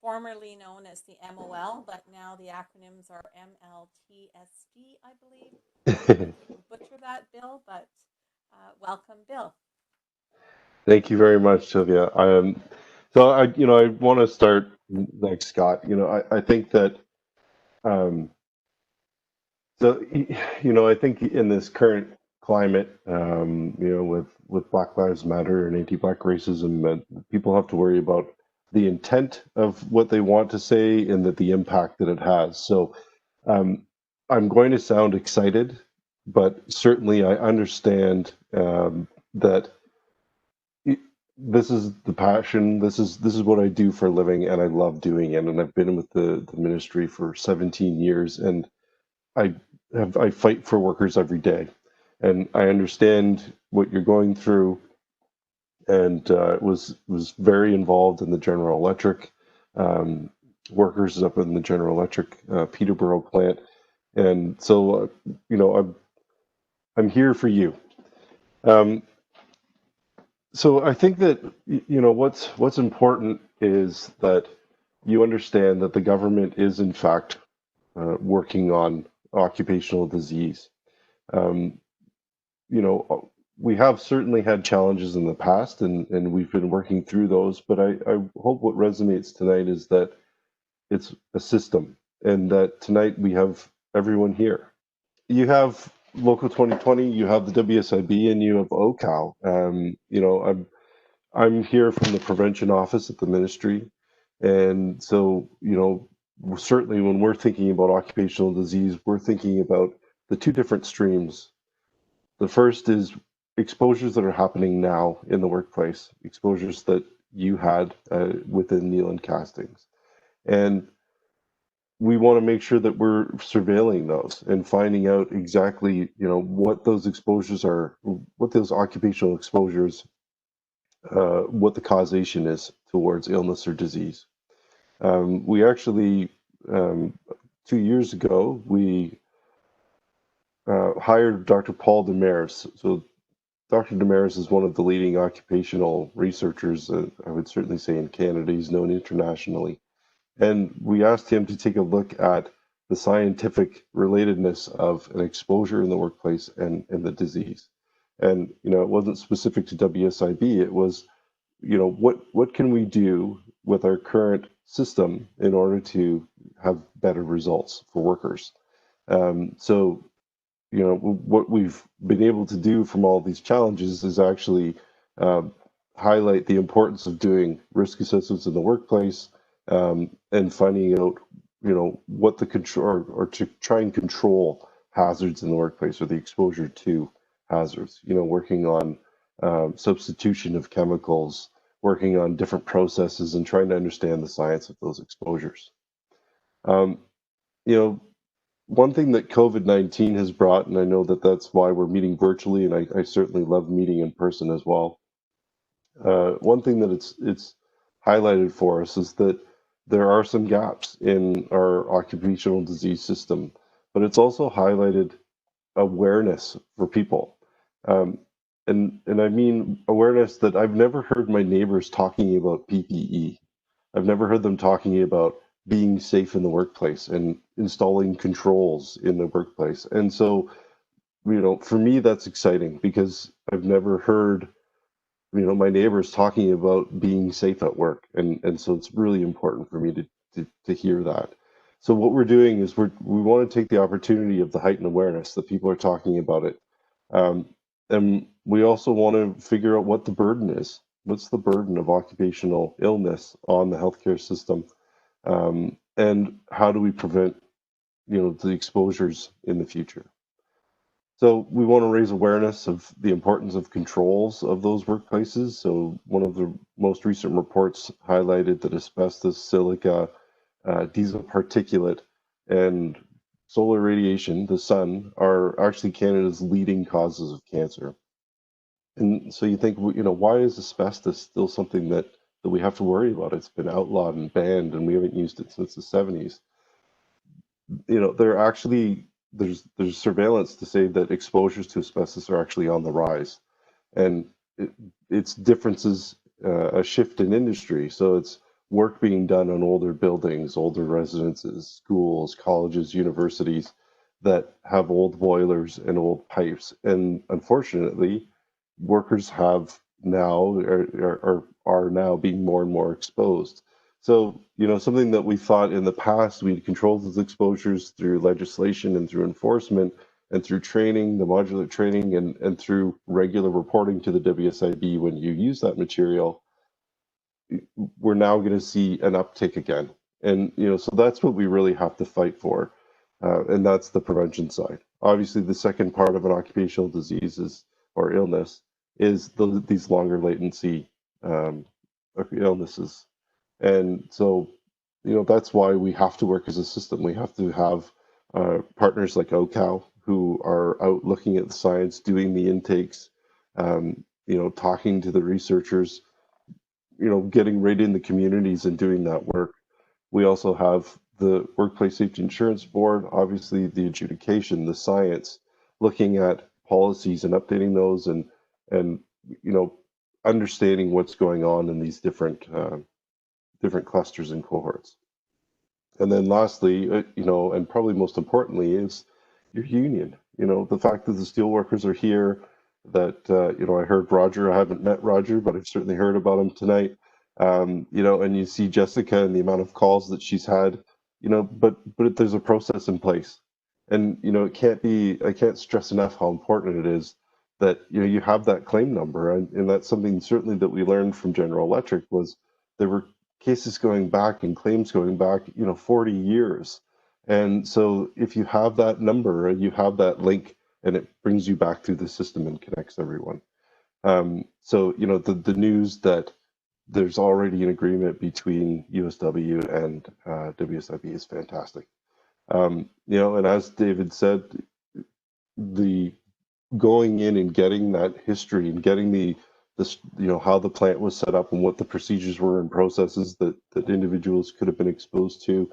formerly known as the MOL, but now the acronyms are MLTSD, I believe. Butcher that, Bill, but welcome, Bill. Thank you very much, Sylvia. So I want to start like Scott. I think that, so, I think in this current climate, with Black Lives Matter and anti-Black racism, people have to worry about the intent of what they want to say and that the impact that it has. So, I'm going to sound excited, but certainly I understand that this is the passion. This is what I do for a living, and I love doing it. And I've been with the ministry for 17 years, and I fight for workers every day, and I understand what you're going through. And was very involved in the General Electric workers up in the General Electric Peterborough plant, and so I'm here for you. So I think that what's important is that you understand that the government is in fact working on occupational disease. We have certainly had challenges in the past, and we've been working through those. But I hope what resonates tonight is that it's a system, and that tonight we have everyone here. You have Local 2020, you have the WSIB, and you have OHCOW. I'm here from the prevention office at the ministry, and so certainly when we're thinking about occupational disease, we're thinking about the two different streams. The first is exposures that are happening now in the workplace, exposures that you had within Neelon castings, and we want to make sure that we're surveilling those and finding out exactly, what those exposures are, what those occupational exposures, what the causation is towards illness or disease. We actually, 2 years ago, we hired Dr. Paul Demers. So Dr. Demers is one of the leading occupational researchers, I would certainly say in Canada. He's known internationally. And we asked him to take a look at the scientific relatedness of an exposure in the workplace and the disease. And, it wasn't specific to WSIB. It was, what can we do with our current system in order to have better results for workers? So, what we've been able to do from all these challenges is actually highlight the importance of doing risk assessments in the workplace, and finding out, what the control, or to try and control hazards in the workplace, or the exposure to hazards. Working on substitution of chemicals, working on different processes, and trying to understand the science of those exposures. One thing that COVID-19 has brought, and I know that that's why we're meeting virtually, and I certainly love meeting in person as well. One thing that it's highlighted for us is that there are some gaps in our occupational disease system, but it's also highlighted awareness for people. And I mean awareness that I've never heard my neighbors talking about PPE. I've never heard them talking about being safe in the workplace and installing controls in the workplace. And so, for me, that's exciting because I've never heard, my neighbors talking about being safe at work. And so it's really important for me to hear that. So what we're doing is we want to take the opportunity of the heightened awareness that people are talking about it. And we also want to figure out what the burden is. What's the burden of occupational illness on the healthcare system? And how do we prevent, the exposures in the future? So we want to raise awareness of the importance of controls of those workplaces. So one of the most recent reports highlighted that asbestos, silica, diesel particulate, and solar radiation, the sun, are actually Canada's leading causes of cancer. And so you think, why is asbestos still something that we have to worry about? It's been outlawed and banned, and we haven't used it since the 70s. There's surveillance to say that exposures to asbestos are actually on the rise, and it's differences, a shift in industry. So it's work being done on older buildings, older residences, schools, colleges, universities that have old boilers and old pipes, and unfortunately, workers have now are now being more and more exposed. So, something that we thought in the past we'd control those exposures through legislation and through enforcement and through training, the modular training, and through regular reporting to the WSIB when you use that material, we're now going to see an uptick again. And, so that's what we really have to fight for. And that's the prevention side. Obviously, the second part of an occupational disease or illness is these longer latency illnesses. And so, that's why we have to work as a system. We have to have partners like OHCOW who are out looking at the science, doing the intakes, talking to the researchers, getting right in the communities and doing that work. We also have the Workplace Safety Insurance Board, obviously the adjudication, the science, looking at policies and updating those and understanding what's going on in these different clusters and cohorts. And then lastly, and probably most importantly, is your union. The fact that the steelworkers are here, that, I heard Roger, I haven't met Roger, but I've certainly heard about him tonight. And you see Jessica and the amount of calls that she's had, but there's a process in place. And, I can't stress enough how important it is that, you have that claim number. And that's something certainly that we learned from General Electric was there were cases going back and claims going back, 40 years. And so if you have that number and you have that link and it brings you back through the system and connects everyone. So, the news that there's already an agreement between USW and WSIB is fantastic. And as David said, the going in and getting that history and getting how the plant was set up and what the procedures were and processes that individuals could have been exposed to,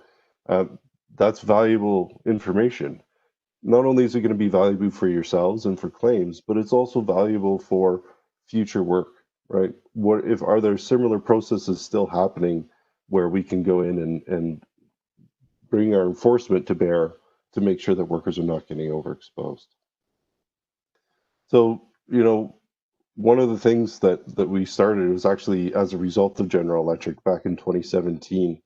that's valuable information. Not only is it going to be valuable for yourselves and for claims, but it's also valuable for future work, right? Are there similar processes still happening where we can go in and bring our enforcement to bear to make sure that workers are not getting overexposed? So, one of the things that we started was actually as a result of General Electric back in 2017.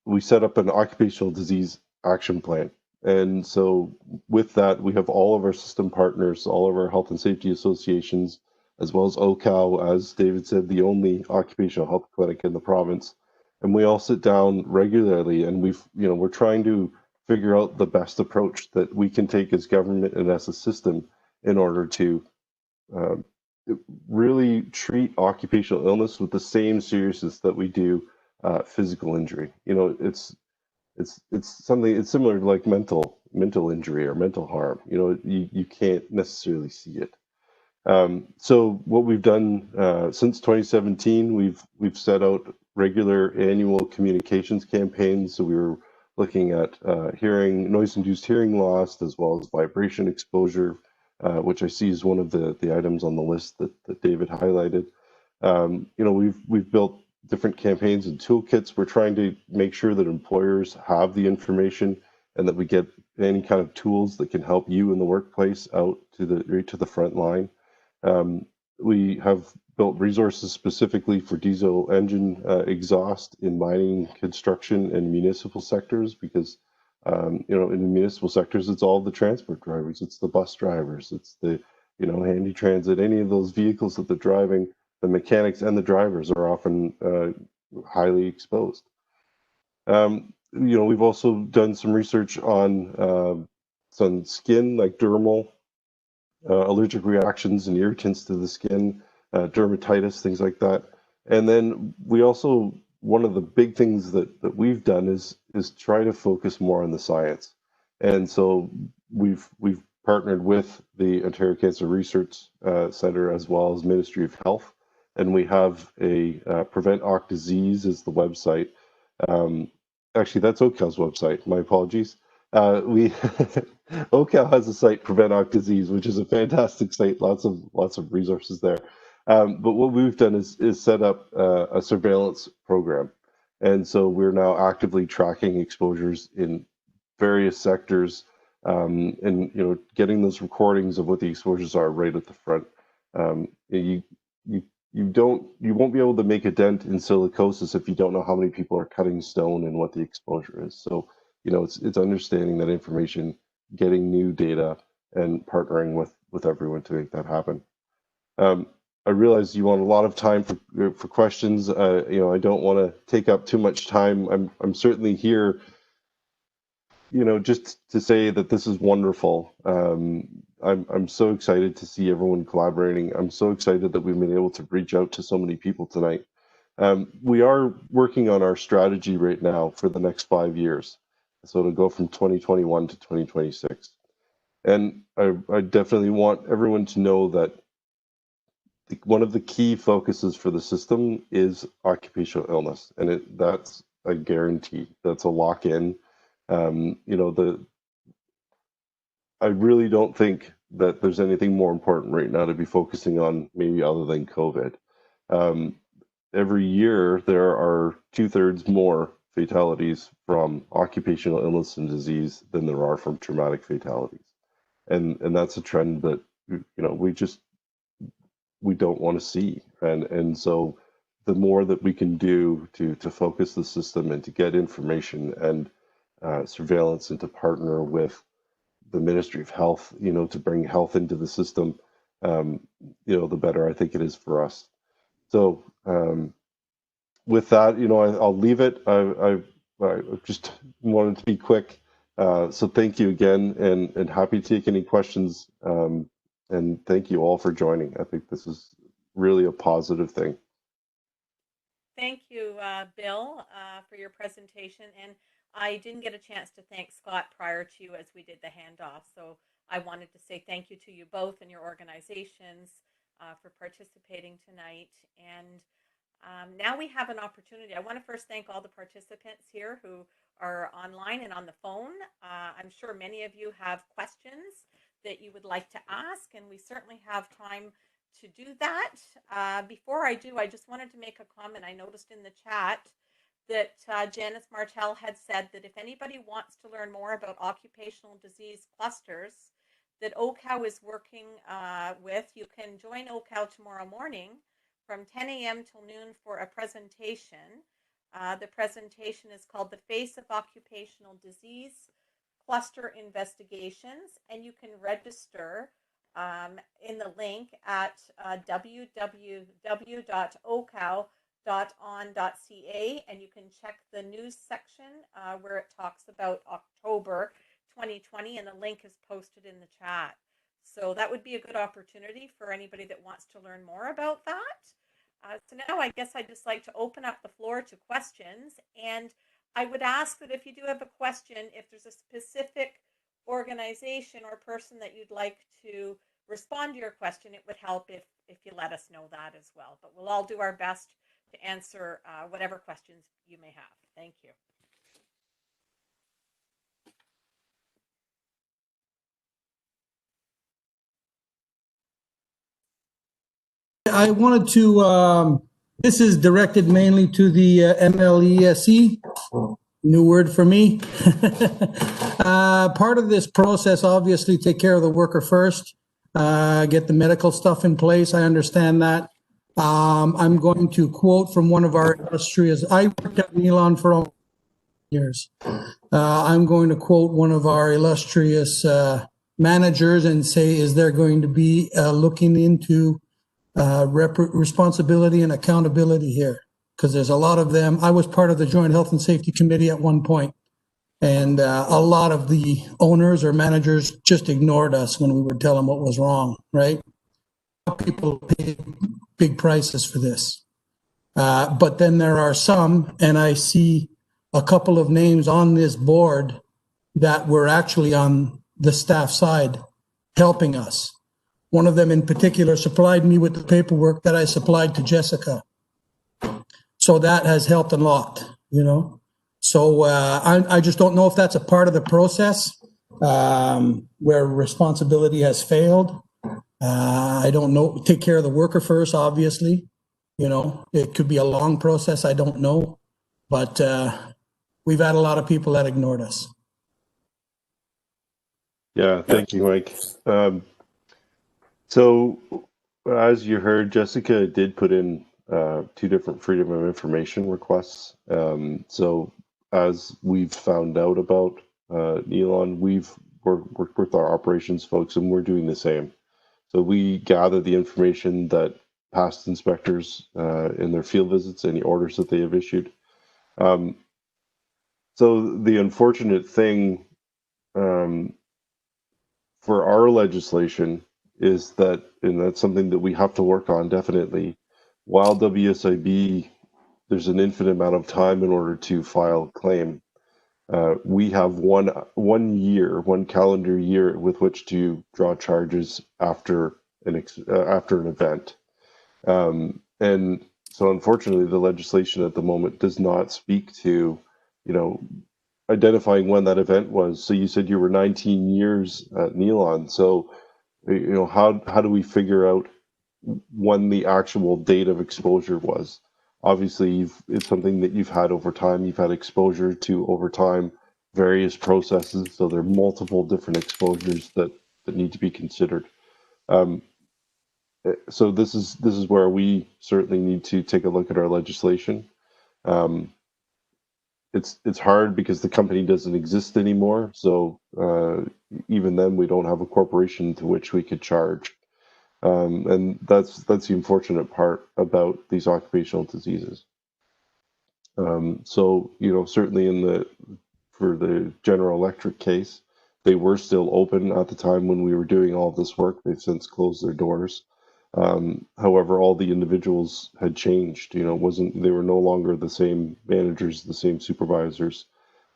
We set up an occupational disease action plan. And so with that, we have all of our system partners, all of our health and safety associations, as well as OHCOW, as David said, the only occupational health clinic in the province. And we all sit down regularly and we're trying to figure out the best approach that we can take as government and as a system in order to really treat occupational illness with the same seriousness that we do physical injury. It's something, it's similar to like mental injury or mental harm. You can't necessarily see it. So what we've done since 2017, we've set out regular annual communications campaigns. So we were looking at noise-induced hearing loss, as well as vibration exposure, which I see is one of the items on the list that David highlighted. We've built different campaigns and toolkits. We're trying to make sure that employers have the information and that we get any kind of tools that can help you in the workplace out to the front line. We have built resources specifically for diesel engine exhaust in mining, construction, and municipal sectors because, in the municipal sectors, it's all the transport drivers, it's the bus drivers, it's the, handy transit, any of those vehicles that they're driving, the mechanics and the drivers are often highly exposed. We've also done some research on some skin, like dermal allergic reactions and irritants to the skin, dermatitis, things like that. And then we also, one of the big things that we've done is try to focus more on the science. And so we've partnered with the Ontario Cancer Research Centre as well as Ministry of Health, and we have a Prevent OC Disease is the website. Actually, that's OHCOW's website. My apologies. We OHCOW has a site, Prevent OC Disease, which is a fantastic site. Lots of resources there. But what we've done is set up a surveillance program, and so we're now actively tracking exposures in various sectors, and getting those recordings of what the exposures are right at the front. You won't be able to make a dent in silicosis if you don't know how many people are cutting stone and what the exposure is. So it's understanding that information, getting new data, and partnering with everyone to make that happen. I realize you want a lot of time for questions. I don't want to take up too much time. I'm certainly here, just to say that this is wonderful. I'm so excited to see everyone collaborating. I'm so excited that we've been able to reach out to so many people tonight. We are working on our strategy right now for the next 5 years. So it'll go from 2021 to 2026. And I definitely want everyone to know that one of the key focuses for the system is occupational illness. And that's a guarantee. That's a lock-in. I really don't think that there's anything more important right now to be focusing on, maybe other than COVID. Every year, there are 2/3 more fatalities from occupational illness and disease than there are from traumatic fatalities. And that's a trend that, we don't want to see. And so the more that we can do to focus the system and to get information and surveillance and to partner with the Ministry of Health, to bring health into the system, the better I think it is for us. So with that, I'll leave it. I just wanted to be quick. So thank you again, and happy to take any questions. And thank you all for joining. I think this is really a positive thing. Thank you, Bill, for your presentation. And I didn't get a chance to thank Scott prior to as we did the handoff. So I wanted to say thank you to you both and your organizations for participating tonight. And now we have an opportunity. I want to first thank all the participants here who are online and on the phone. I'm sure many of you have questions that you would like to ask, and we certainly have time to do that. Before I do, I just wanted to make a comment. I noticed in the chat that Janice Martell had said that if anybody wants to learn more about occupational disease clusters that OHCOW is working with, you can join OHCOW tomorrow morning from 10 a.m. till noon for a presentation. The presentation is called The Face of Occupational Disease Cluster Investigations, and you can register in the link at www.ohcow.on.ca, and you can check the news section where it talks about October 2020, and the link is posted in the chat. So that would be a good opportunity for anybody that wants to learn more about that. So now I guess I'd just like to open up the floor to questions, and I would ask that if you do have a question, if there's a specific organization or person that you'd like to respond to your question, it would help if you let us know that as well. But we'll all do our best to answer whatever questions you may have. Thank you. I wanted to, this is directed mainly to the MLESE, new word for me. Part of this process, obviously, take care of the worker first, get the medical stuff in place. I understand that. I'm going to quote from one of our illustrious, I worked at Neelon for all years. I'm going to quote one of our illustrious managers and say, is there going to be looking into responsibility and accountability here? Because there's a lot of them. I was part of the Joint Health and Safety Committee at one point. And a lot of the owners or managers just ignored us when we would tell them what was wrong, right? People pay big prices for this. But then there are some, and I see a couple of names on this board that were actually on the staff side helping us. One of them in particular supplied me with the paperwork that I supplied to Jessica. So that has helped a lot, you know. So I just don't know if that's a part of the process where responsibility has failed. I don't know. Take care of the worker first, obviously. You know, it could be a long process. I don't know. But we've had a lot of people that ignored us. Yeah, thank you, Mike. So, as you heard, Jessica did put in 2 different Freedom of Information requests. So, as we've found out about Neelon, we've worked with our operations folks, and we're doing the same. So, we gather the information that past inspectors in their field visits, any orders that they have issued. So, the unfortunate thing for our legislation is that, and that's something that we have to work on definitely, while WSIB, there's an infinite amount of time in order to file a claim. We have one calendar year with which to draw charges after an event. And so unfortunately, the legislation at the moment does not speak to, you know, identifying when that event was. So you said you were 19 years at Neelon. So, you know, how do we figure out when the actual date of exposure was? Obviously, it's something that you've had over time. You've had exposure to over time various processes. So there are multiple different exposures that need to be considered. So this is where we certainly need to take a look at our legislation. It's hard because the company doesn't exist anymore. So even then, we don't have a corporation to which we could charge, and that's the unfortunate part about these occupational diseases. So you know, certainly for the General Electric case, they were still open at the time when we were doing all of this work. They've since closed their doors. However, all the individuals had changed. You know, they were no longer the same managers, the same supervisors,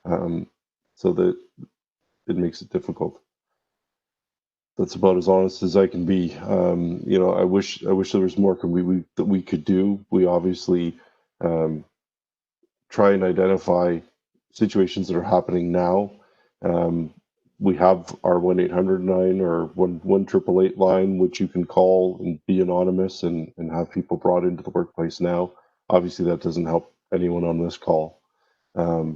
so that it makes it difficult. That's about as honest as I can be. You know, I wish there was more that we could do. We obviously try and identify situations that are happening now. We have our 1-800-9 or 1-888 line, which you can call and be anonymous and have people brought into the workplace now. Obviously, that doesn't help anyone on this call. Yeah,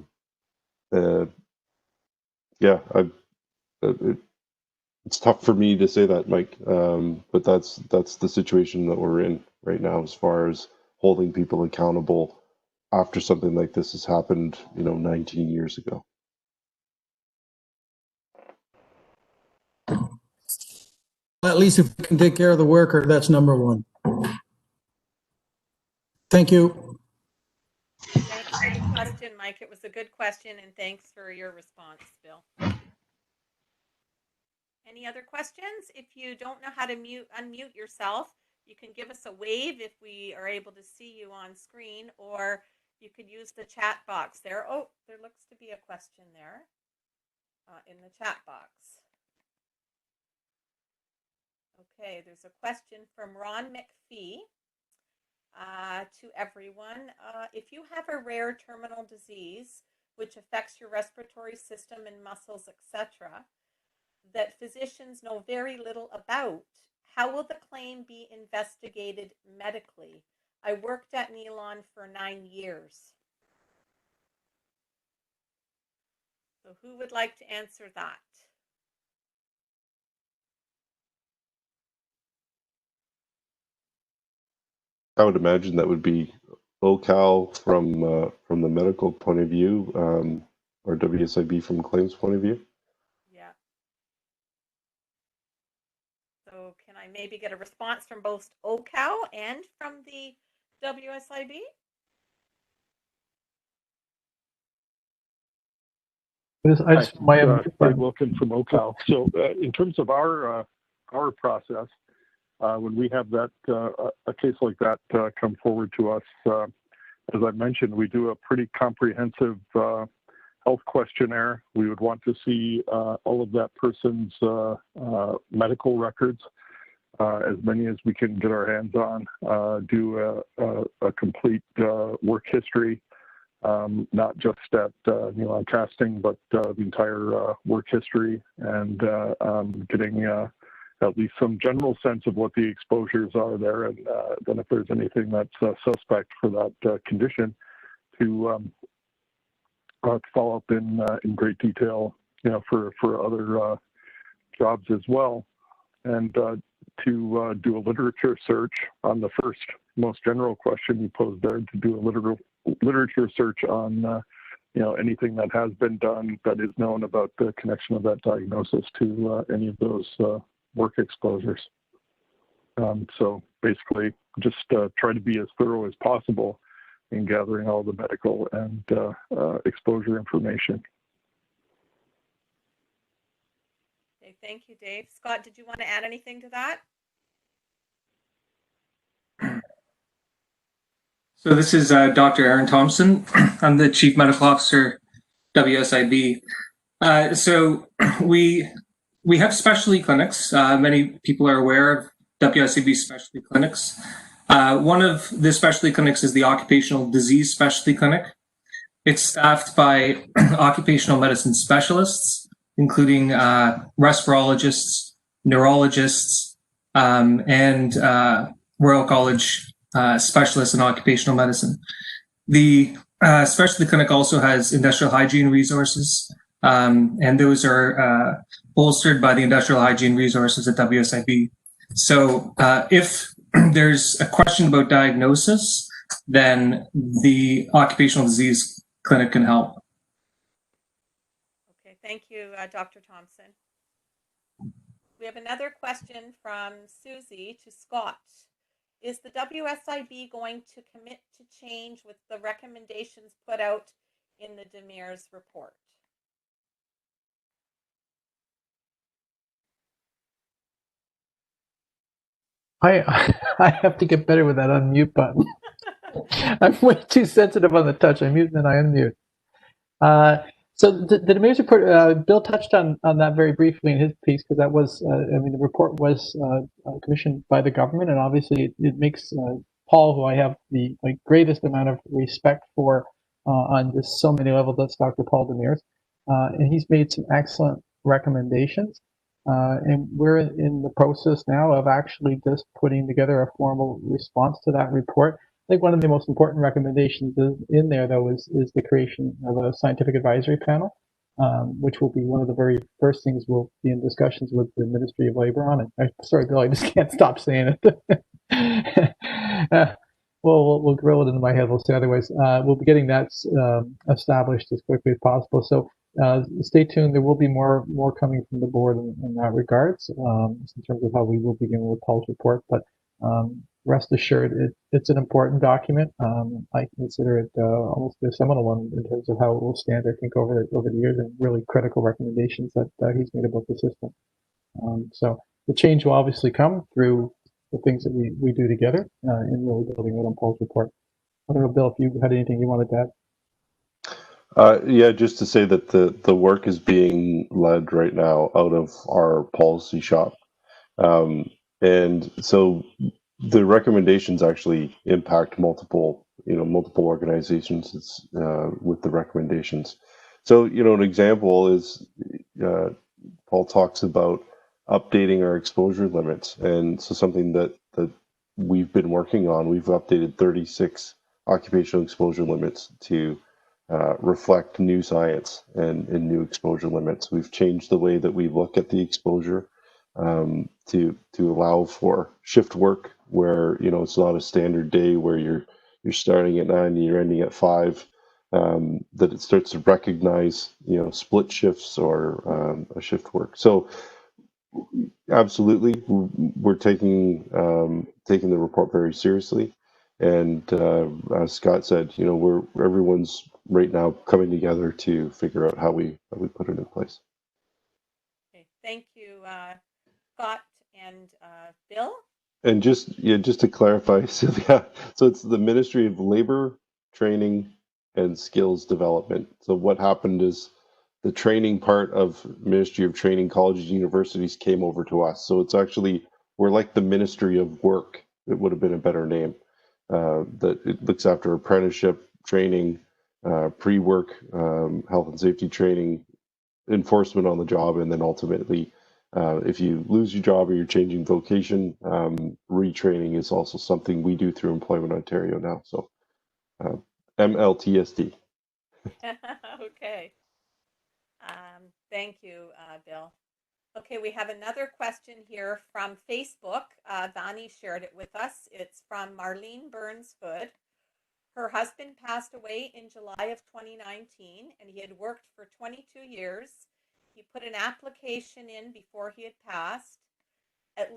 it's tough for me to say that, Mike, but that's the situation that we're in right now as far as holding people accountable after something like this has happened, you know, 19 years ago. At least if we can take care of the worker, that's number one. Thank you. Thanks for the question, Mike. It was a good question, and thanks for your response, Bill. Any other questions? If you don't know how to unmute yourself, you can give us a wave if we are able to see you on screen, or you could use the chat box there. Oh, there looks to be a question there in the chat box. Okay, there's a question from Ron McPhee to everyone. If you have a rare terminal disease which affects your respiratory system and muscles, etc., that physicians know very little about, how will the claim be investigated medically? I worked at Neelon for 9 years. So who would like to answer that? I would imagine that would be OHCOW from the medical point of view, or WSIB from a claims point of view. Yeah. So can I maybe get a response from both OHCOW and from the WSIB? I just my Dave Wilkin from OHCOW. So in terms of our process, when we have that a case like that come forward to us, as I mentioned, we do a pretty comprehensive health questionnaire. We would want to see all of that person's medical records, as many as we can get our hands on, do a complete work history, not just at Neelon Casting, but the entire work history, and getting at least some general sense of what the exposures are there, and then if there's anything that's suspect for that condition, to follow up in great detail, for other jobs as well, and to do a literature search on the first most general question you posed there, to do a literature search on anything that has been done that is known about the connection of that diagnosis to any of those work exposures. So basically, just try to be as thorough as possible in gathering all the medical and exposure information. Okay, thank you, Dave. Scott, did you want to add anything to that? So this is Dr. Aaron Thompson. I'm the Chief Medical Officer, WSIB. So we have specialty clinics. Many people are aware of WSIB specialty clinics. One of the specialty clinics is the Occupational Disease Specialty Clinic. It's staffed by occupational medicine specialists, including respirologists, neurologists, and Royal College specialists in occupational medicine. The specialty clinic also has industrial hygiene resources, and those are bolstered by the industrial hygiene resources at WSIB. So if there's a question about diagnosis, then the occupational disease clinic can help. Okay, thank you, Dr. Thompson. We have another question from Susie to Scott. Is the WSIB going to commit to change with the recommendations put out in the Demers report? I have to get better with that unmute button. I'm way too sensitive on the touch. I mute and then I unmute. So the Demers report, Bill touched on that very briefly in his piece, because that was, the report was commissioned by the government, and obviously it makes Paul, who I have the greatest amount of respect for on just so many levels, that's Dr. Paul Demers, and he's made some excellent recommendations. And we're in the process now of actually just putting together a formal response to that report. I think one of the most important recommendations in there, though, is the creation of a scientific advisory panel, which will be one of the very first things we'll be in discussions with the Ministry of Labor on. Sorry, Bill, I just can't stop saying it. We'll grill it into my head. We'll say otherwise. We'll be getting that established as quickly as possible. So stay tuned. There will be more coming from the board in that regards, in terms of how we will begin with Paul's report. But rest assured, it's an important document. I consider it almost a seminal one in terms of how it will stand, I think, over the years, and really critical recommendations that he's made about the system. So the change will obviously come through the things that we do together in really building out on Paul's report. I don't know, Bill, if you had anything you wanted to add. Yeah, just to say that the work is being led right now out of our policy shop. And so the recommendations actually impact multiple organizations with the recommendations. So, an example is Paul talks about updating our exposure limits. And so something that we've been working on, we've updated 36 occupational exposure limits to reflect new science and new exposure limits. We've changed the way that we look at the exposure to allow for shift work, where it's not a standard day where you're starting at 9 and you're ending at 5. That it starts to recognize split shifts or a shift work. So absolutely, we're taking the report very seriously, and as Scott said, everyone's right now coming together to figure out how we put it in place. Okay, thank you, Scott and Bill. And just to clarify, Sylvia, so it's the Ministry of Labor, Training, and Skills Development. So what happened is the training part of Ministry of Training, colleges, and universities came over to us. So it's actually, we're like the Ministry of Work. It would have been a better name. That it looks after apprenticeship training, pre-work, health and safety training, enforcement on the job, and then ultimately, if you lose your job or you're changing vocation, retraining is also something we do through Employment Ontario now. So MLTSD. Okay. Thank you, Bill. Okay, we have another question here from Facebook. Vani shared it with us. It's from Marlene Burns Hood. Her husband passed away in July of 2019, and he had worked for 22 years. He put an application in before he had passed. I'm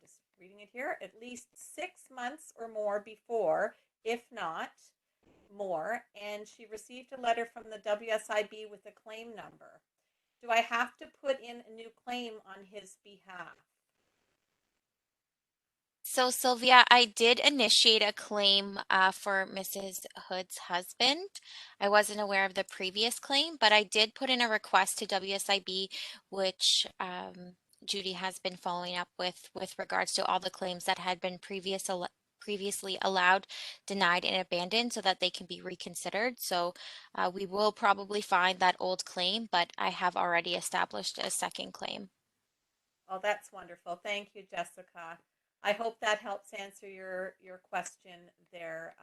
just reading it here, at least 6 months or more before, if not more, and she received a letter from the WSIB with a claim number. Do I have to put in a new claim on his behalf? So, Sylvia, I did initiate a claim for Mrs. Hood's husband. I wasn't aware of the previous claim, but I did put in a request to WSIB, which Judy has been following up with regards to all the claims that had been previously allowed, denied, and abandoned so that they can be reconsidered. So we will probably find that old claim, but I have already established a second claim. Oh, that's wonderful. Thank you, Jessica. I hope that helps answer your question there,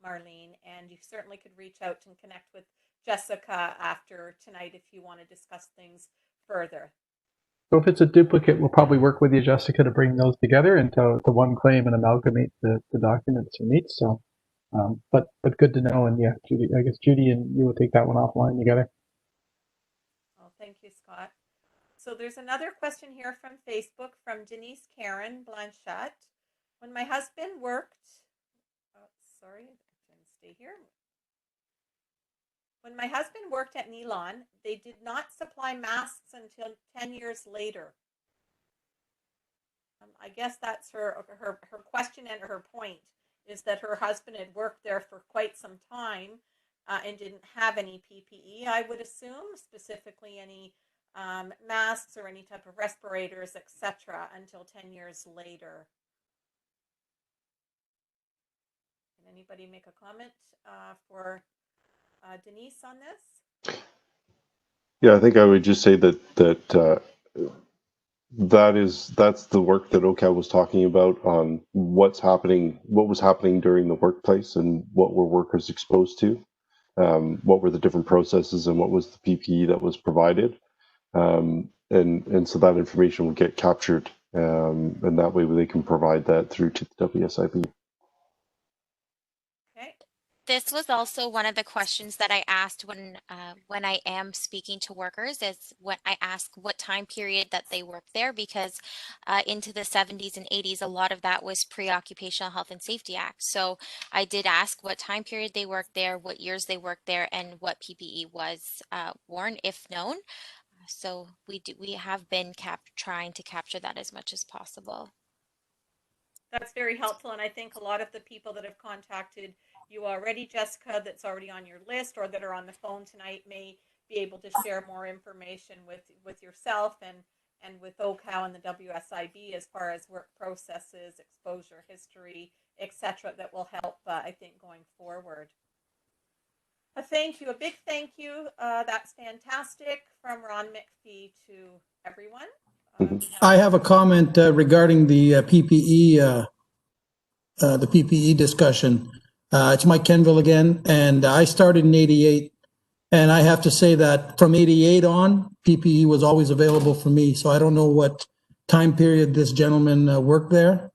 Marlene. And you certainly could reach out and connect with Jessica after tonight if you want to discuss things further. So if it's a duplicate, we'll probably work with you, Jessica, to bring those together into one claim and amalgamate the documents you need. So, but good to know. And yeah, Judy, I guess Judy and you will take that one offline together. Oh, thank you, Scott. So there's another question here from Facebook from Denise Karen Blanchette. When my husband worked, stay here. When my husband worked at Neelon, they did not supply masks until 10 years later. I guess that's her question and her point is that her husband had worked there for quite some time and didn't have any PPE, I would assume, specifically any masks or any type of respirators, etc., until 10 years later. Can anybody make a comment for Denise on this? Yeah, I think I would just say that's the work that OHCOW was talking about on what was happening during the workplace and what were workers exposed to, what were the different processes and what was the PPE that was provided. And so that information will get captured, and that way they can provide that through to the WSIB. Okay. This was also one of the questions that I asked when I am speaking to workers is when I ask what time period that they work there, because into the 70s and 80s, a lot of that was pre-Occupational Health and Safety Act. So I did ask what time period they worked there, what years they worked there, and what PPE was worn, if known. So we have been trying to capture that as much as possible. That's very helpful, and I think a lot of the people that have contacted you already, Jessica, that's already on your list or that are on the phone tonight may be able to share more information with yourself and with OHCOW and the WSIB as far as work processes, exposure history, etc. that will help, I think, going forward. A big thank you. That's fantastic from Ron McPhee to everyone. I have a comment regarding the PPE discussion. It's Mike Kenville again, and I started in '88, and I have to say that from '88 on, PPE was always available for me. So I don't know what time period this gentleman worked there,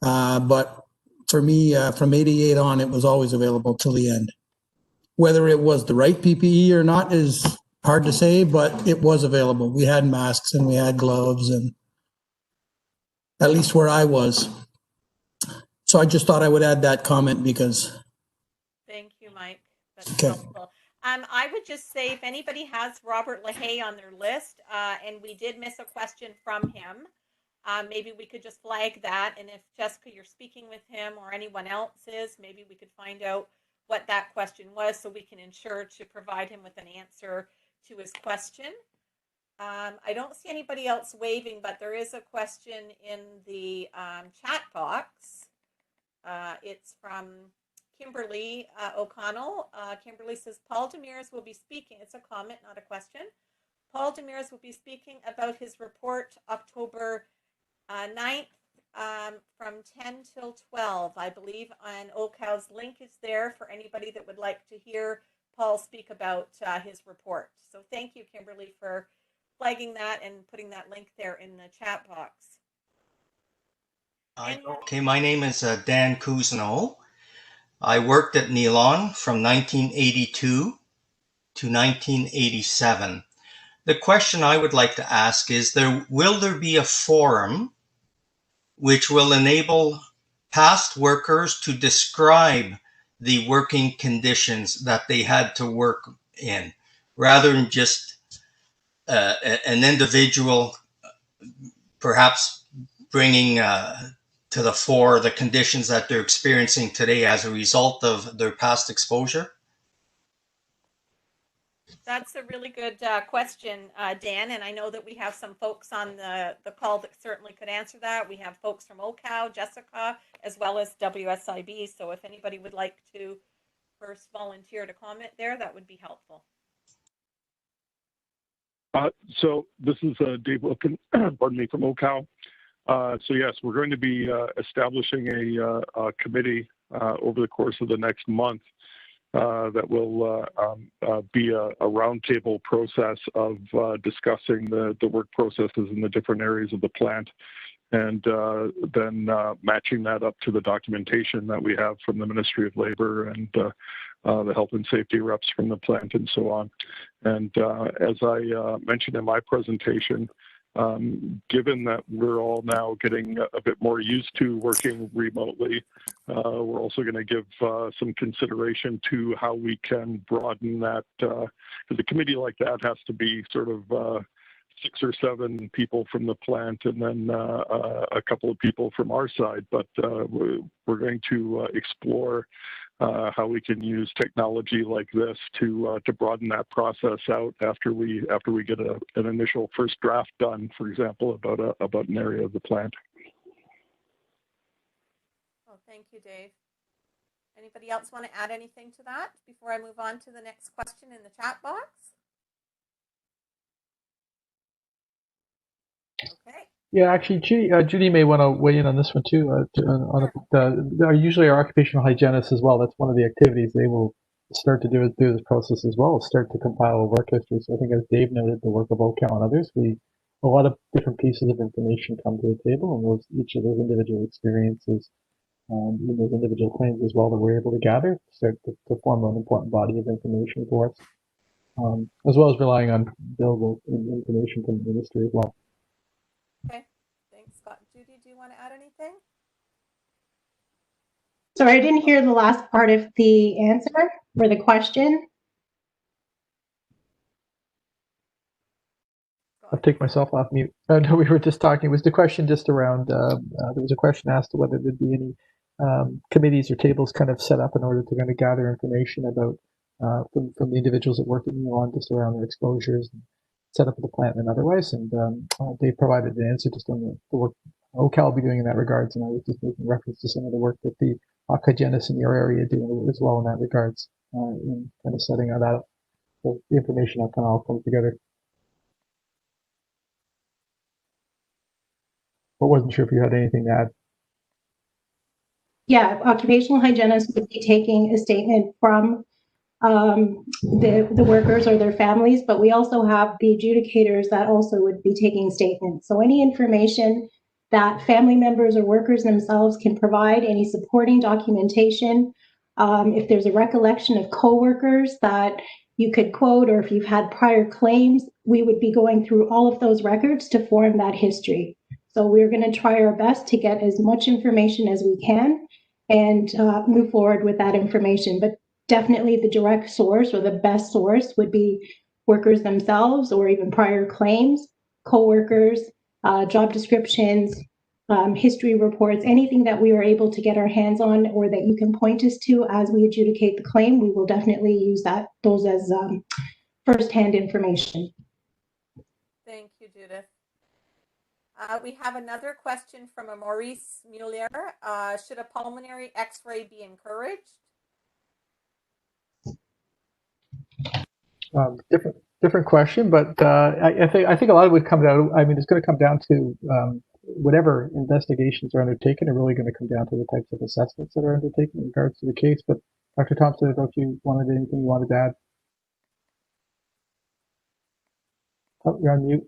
but for me, from '88 on, it was always available till the end. Whether it was the right PPE or not is hard to say, but it was available. We had masks and we had gloves, and at least where I was. So I just thought I would add that comment because. Thank you, That's Okay. helpful. I would just say if anybody has Robert LaHaye on their list, and we did miss a question from him, maybe we could just flag that. And if Jessica, you're speaking with him or anyone else is, maybe we could find out what that question was so we can ensure to provide him with an answer to his question. I don't see anybody else waving, but there is a question in the chat box. It's from Kimberly O'Connell. Kimberly says, Paul Demers will be speaking. It's a comment, not a question. Paul Demers will be speaking about his report October 9th from 10 till 12, I believe, and OHCOW's link is there for anybody that would like to hear Paul speak about his report. So thank you, Kimberly, for flagging that and putting that link there in the chat box. Okay, my name is Dan Kuzno. I worked at Neelon from 1982 to 1987. The question I would like to ask is, will there be a forum which will enable past workers to describe the working conditions that they had to work in, rather than just an individual perhaps bringing to the fore the conditions that they're experiencing today as a result of their past exposure? That's a really good question, Dan, and I know that we have some folks on the call that certainly could answer that. We have folks from OHCOW, Jessica, as well as WSIB, so if anybody would like to first volunteer to comment there, that would be helpful. So this is Dave Wilkin, pardon me, from OHCOW. So yes, we're going to be establishing a committee over the course of the next month that will be a roundtable process of discussing the work processes in the different areas of the plant, and then matching that up to the documentation that we have from the Ministry of Labor and the health and safety reps from the plant and so on. And as I mentioned in my presentation, given that we're all now getting a bit more used to working remotely, we're also going to give some consideration to how we can broaden that, because a committee like that has to be sort of 6 or 7 people from the plant and then a couple of people from our side. But we're going to explore how we can use technology like this to broaden that process out after we get an initial first draft done, for example, about an area of the plant. Oh, thank you, Dave. Anybody else want to add anything to that before I move on to the next question in the chat box? Okay. Yeah, actually, Judy may want to weigh in on this one too. Usually our occupational hygienists as well. That's one of the activities they will start to do this process as well. Start to compile a work history. So I think, as Dave noted, the work of OHCOW and others, a lot of different pieces of information come to the table, and each of those individual experiences, in those individual claims as well, that we're able to gather, start to form an important body of information for us, as well as relying on available information from the ministry as well. Okay, thanks, Scott. Judy, do you want to add anything? Sorry, I didn't hear the last part of the answer or the question. I'll take myself off mute. No, we were just talking. It was the question just around, there was a question asked whether there'd be any committees or tables kind of set up in order to kind of gather information about from the individuals that work at Neelon, just around their exposures, and set up at the plant and otherwise. And they provided an answer just on the work OHCOW will be doing in that regards. And I was just making reference to some of the work that the hygienists in your area do as well in that regards, in kind of setting that up. So the information will kind of all come together. But wasn't sure if you had anything to add. Yeah, occupational hygienists would be taking a statement from the workers or their families, but we also have the adjudicators that also would be taking statements. So any information that family members or workers themselves can provide, any supporting documentation, if there's a recollection of coworkers that you could quote, or if you've had prior claims, we would be going through all of those records to form that history. So we're going to try our best to get as much information as we can and move forward with that information. But definitely the direct source or the best source would be workers themselves or even prior claims, coworkers, job descriptions, history reports, anything that we are able to get our hands on or that you can point us to as we adjudicate the claim, we will definitely use those as firsthand information. Thank you, Judith. We have another question from a Maurice Muller. Should a pulmonary X-ray be encouraged? Different question, but I think a lot of it would come down. I mean, it's going to come down to whatever investigations are undertaken are really going to come down to the types of assessments that are undertaken in regards to the case. But Dr. Thompson, I don't know if you wanted anything you wanted to add. Oh, you're on mute.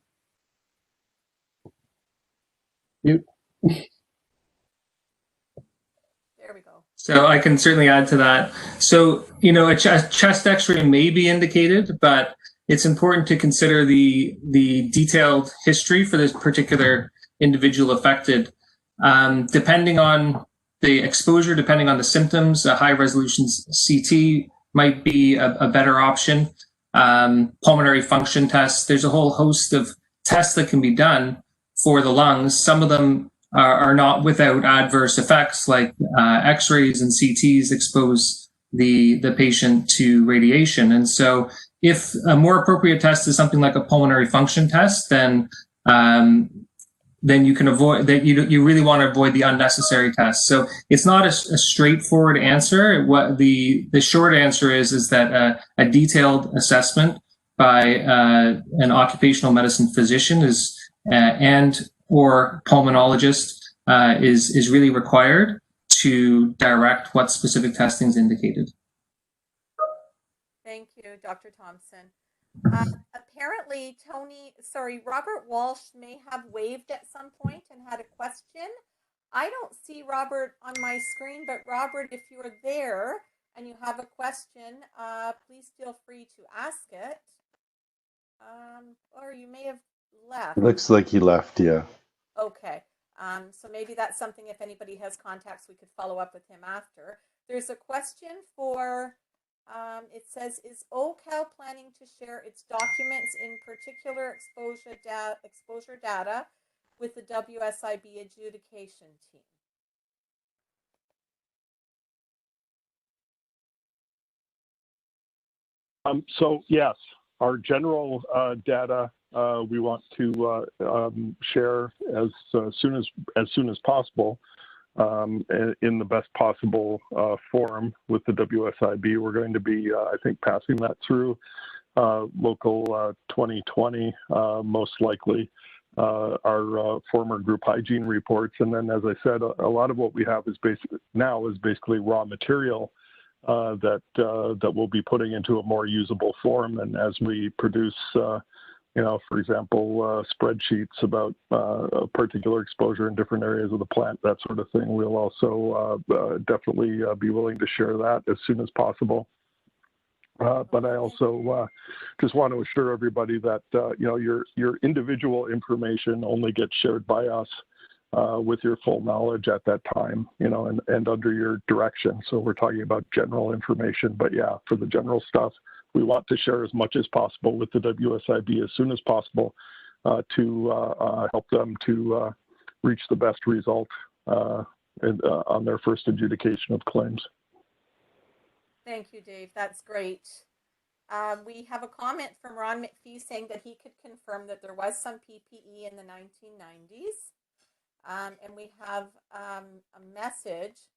Mute. There we go. So I can certainly add to that. So, you know, a chest X-ray may be indicated, but it's important to consider the detailed history for this particular individual affected. Depending on the exposure, depending on the symptoms, a high resolution CT might be a better option. Pulmonary function tests, there's a whole host of tests that can be done for the lungs. Some of them are not without adverse effects, like X-rays and CTs expose the patient to radiation. And so if a more appropriate test is something like a pulmonary function test, then you can avoid that. You really want to avoid the unnecessary tests. So it's not a straightforward answer. What the short answer is that a detailed assessment by an occupational medicine physician is and or pulmonologist is really required to direct what specific testing is indicated. Thank you, Dr. Thompson. Apparently, Robert Walsh may have waved at some point and had a question. I don't see Robert on my screen, but Robert, if you're there and you have a question, please feel free to ask it. Or you may have left. It looks like he left, yeah. Okay. So maybe that's something, if anybody has contacts, we could follow up with him after. There's a question for, it says, is OHCOW planning to share its documents, in particular exposure data, with the WSIB adjudication team? So yes, our general data we want to share as soon as possible in the best possible form with the WSIB. We're going to be, I think, passing that through Local 2020, most likely. Our former group hygiene reports, and then, as I said, a lot of what we have is basically raw material that we'll be putting into a more usable form. And as we produce, for example, spreadsheets about a particular exposure in different areas of the plant, that sort of thing, we'll also definitely be willing to share that as soon as possible. But I also just want to assure everybody that your individual information only gets shared by us with your full knowledge at that time, and under your direction. So we're talking about general information, but yeah, for the general stuff, we want to share as much as possible with the WSIB as soon as possible to help them to reach the best result on their first adjudication of claims. Thank you, Dave. That's great. We have a comment from Ron McPhee saying that he could confirm that there was some PPE in the 1990s. And we have a message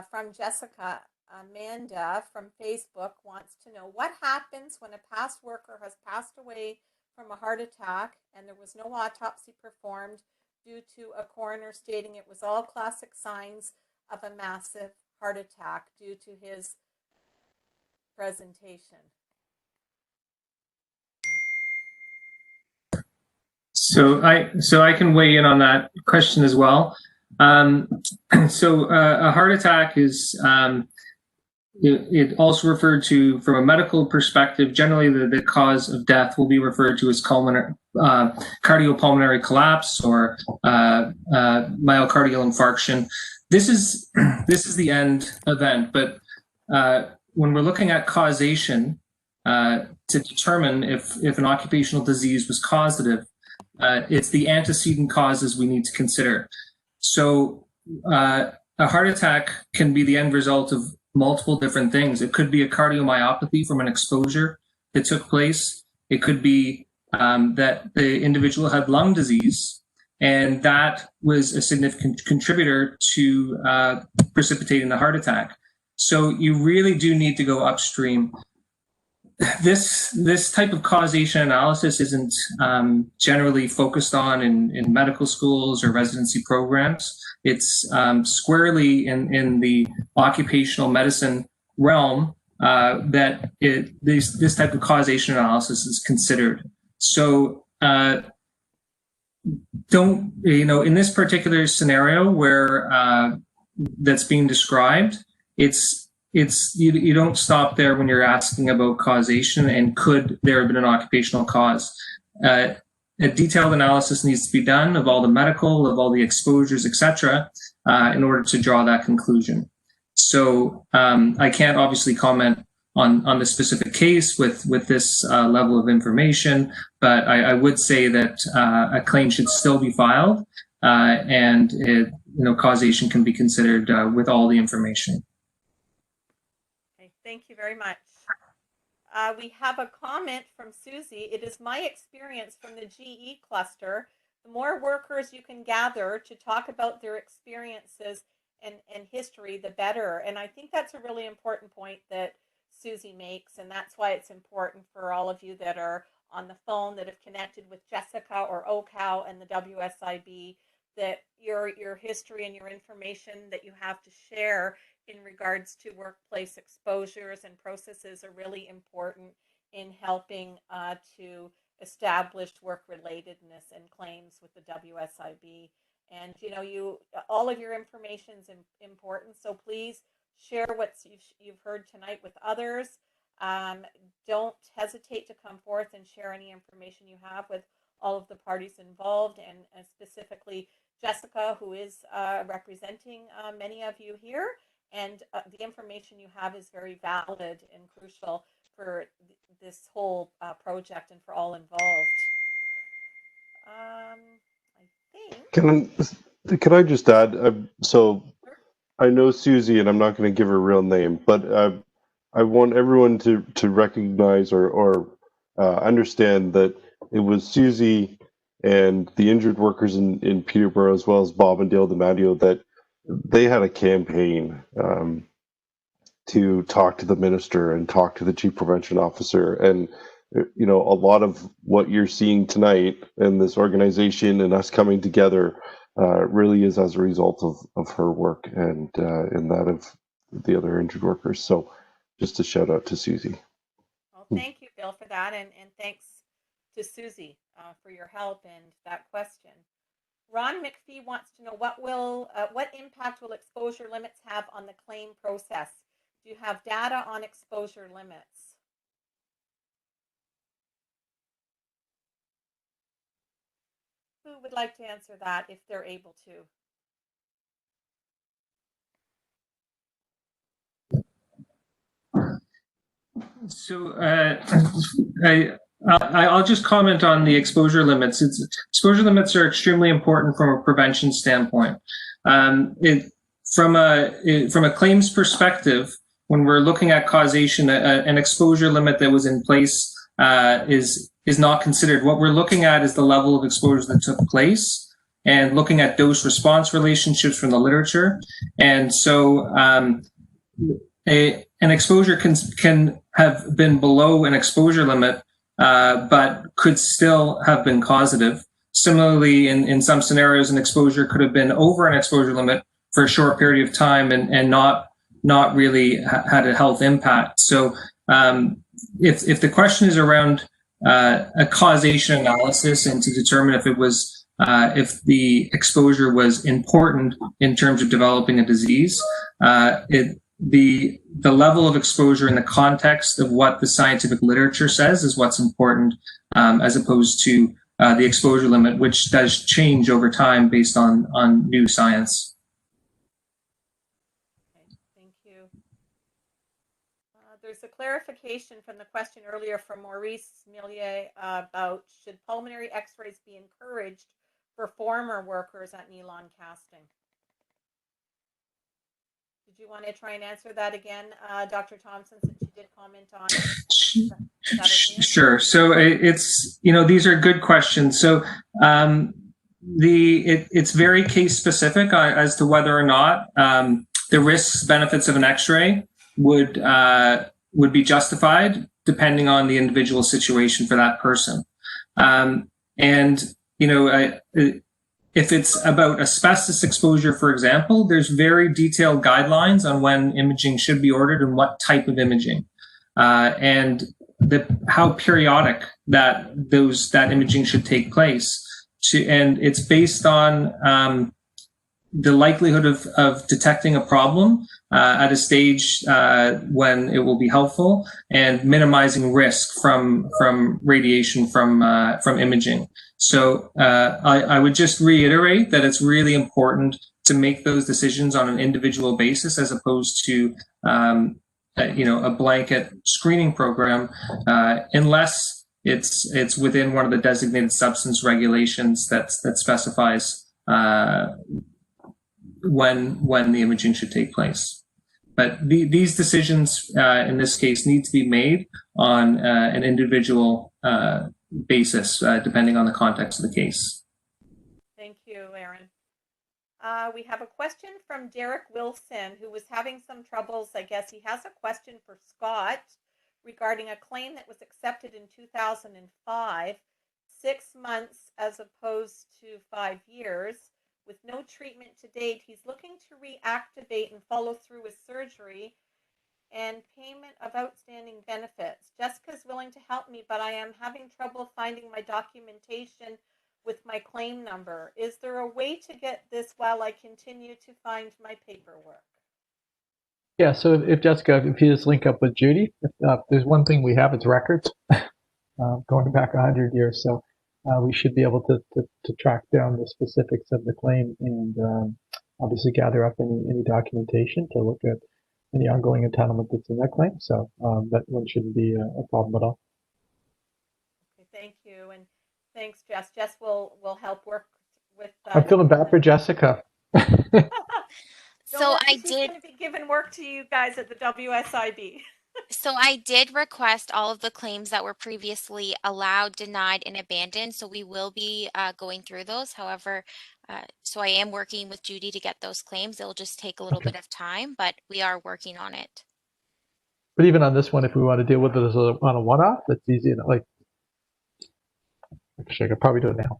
from Jessica. Amanda from Facebook wants to know what happens when a past worker has passed away from a heart attack and there was no autopsy performed due to a coroner stating it was all classic signs of a massive heart attack due to his presentation. So I can weigh in on that question as well. So a heart attack is it also referred to, from a medical perspective, generally the cause of death will be referred to as cardiopulmonary collapse or myocardial infarction. This is the end event, but when we're looking at causation to determine if an occupational disease was causative, it's the antecedent causes we need to consider. So a heart attack can be the end result of multiple different things. It could be a cardiomyopathy from an exposure that took place. It could be that the individual had lung disease, and that was a significant contributor to precipitating the heart attack. So you really do need to go upstream. This type of causation analysis isn't generally focused on in medical schools or residency programs. It's squarely in the occupational medicine realm that this type of causation analysis is considered. So don't, in this particular scenario where that's being described, you don't stop there when you're asking about causation and could there have been an occupational cause. A detailed analysis needs to be done of all the medical, of all the exposures, etc., in order to draw that conclusion. So I can't obviously comment on the specific case with this level of information, but I would say that a claim should still be filed, and causation can be considered with all the information. Okay, thank you very much. We have a comment from Susie. It is my experience from the GE cluster, the more workers you can gather to talk about their experiences and history, the better. And I think that's a really important point that Susie makes, and that's why it's important for all of you that are on the phone that have connected with Jessica or OHCOW and the WSIB, that your history and your information that you have to share in regards to workplace exposures and processes are really important in helping to establish work-relatedness and claims with the WSIB. And all of your information is important, so please share what you've heard tonight with others. Don't hesitate to come forth and share any information you have with all of the parties involved, and specifically Jessica, who is representing many of you here. And the information you have is very valid and crucial for this whole project and for all involved. I think. Can I just add? So I know Susie, and I'm not going to give her real name, but I want everyone to recognize or understand that it was Susie and the injured workers in Peterborough, as well as Bob and Dale DiMatteo, that they had a campaign to talk to the minister and talk to the chief prevention officer. And, a lot of what you're seeing tonight and this organization and us coming together really is as a result of her work and that of the other injured workers. So just a shout out to Susie. Well, thank you, Bill, for that. And thanks to Susie for your help and that question. Ron McPhee wants to know what impact will exposure limits have on the claim process? Do you have data on exposure limits? Who would like to answer that if they're able to? So I'll just comment on the exposure limits. Exposure limits are extremely important from a prevention standpoint. From a claims perspective, when we're looking at causation, an exposure limit that was in place is not considered. What we're looking at is the level of exposure that took place, and looking at dose response relationships from the literature. And so an exposure can have been below an exposure limit, but could still have been causative. Similarly, in some scenarios, an exposure could have been over an exposure limit for a short period of time and not really had a health impact. So if the question is around a causation analysis and to determine if it was if the exposure was important in terms of developing a disease, the level of exposure in the context of what the scientific literature says is what's important, as opposed to the exposure limit, which does change over time based on new science. Okay, thank you. clarification from the question earlier from Maurice Millier about should pulmonary x-rays be encouraged for former workers at Neelon Casting. Did you want to try and answer that again, Dr. Thompson, since you did comment on it? Sure. So it's, these are good questions. So it's very case specific as to whether or not the risks, benefits of an X-ray would be justified depending on the individual situation for that person. If it's about asbestos exposure, for example, there's very detailed guidelines on when imaging should be ordered and what type of imaging, and how periodic that imaging should take place. And it's based on the likelihood of detecting a problem at a stage when it will be helpful, and minimizing risk from radiation from imaging. So I would just reiterate that it's really important to make those decisions on an individual basis, as opposed to a blanket screening program, unless it's within one of the designated substance regulations that specifies when the imaging should take place. But these decisions in this case need to be made on an individual basis, depending on the context of the case. Thank you, Aaron. We have a question from Derek Wilson, who was having some troubles. I guess he has a question for Scott regarding a claim that was accepted in 2005, 6 months as opposed to 5 years. With no treatment to date, he's looking to reactivate and follow through with surgery and payment of outstanding benefits. Jessica's willing to help me, but I am having trouble finding my documentation with my claim number. Is there a way to get this while I continue to find my paperwork? Yeah, so if Jessica, if you just link up with Judy, if there's one thing we have, it's records going back 100 years. So we should be able to track down the specifics of the claim and obviously gather up any documentation to look at any ongoing entitlement that's in that claim. So that one shouldn't be a problem at all. Okay, thank you. And thanks, Jess. Jess will help work with. I'm feeling bad for Jessica. So I she's did. going to be giving work to you guys at the WSIB. So I did request all of the claims that were previously allowed, denied, and abandoned. So we will be going through those. However, so I am working with Judy to get those claims. It'll just take a little bit of time, but we are working on it. But even on this one, if we want to deal with it as on a one-off, that's easy. Like, actually, I could probably do it now.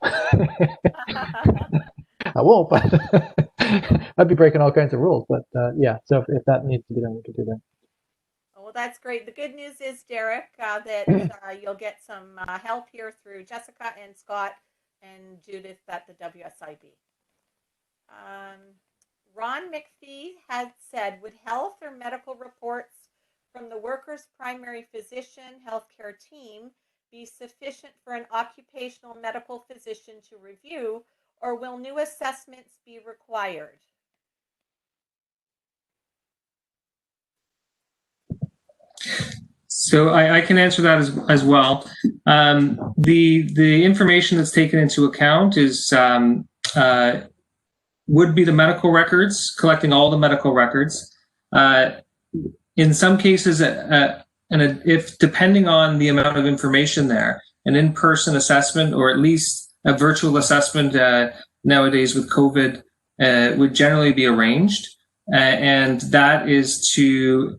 I won't, but I'd be breaking all kinds of rules. But yeah, so if that needs to be done, we can do that. Well, that's great. The good news is, Derek, that you'll get some help here through Jessica and Scott and Judith at the WSIB. Ron McPhee had said, would health or medical reports from the worker's primary physician healthcare team be sufficient for an occupational medical physician to review, or will new assessments be required? So I can answer that as well. The information that's taken into account is would be the medical records, collecting all the medical records. In some cases, if depending on the amount of information there, an in-person assessment or at least a virtual assessment nowadays with COVID would generally be arranged, and that is to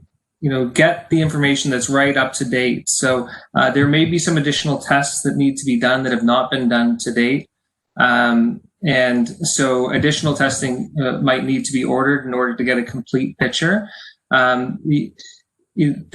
get the information that's right up to date. So there may be some additional tests that need to be done that have not been done to date. And so additional testing might need to be ordered in order to get a complete picture. The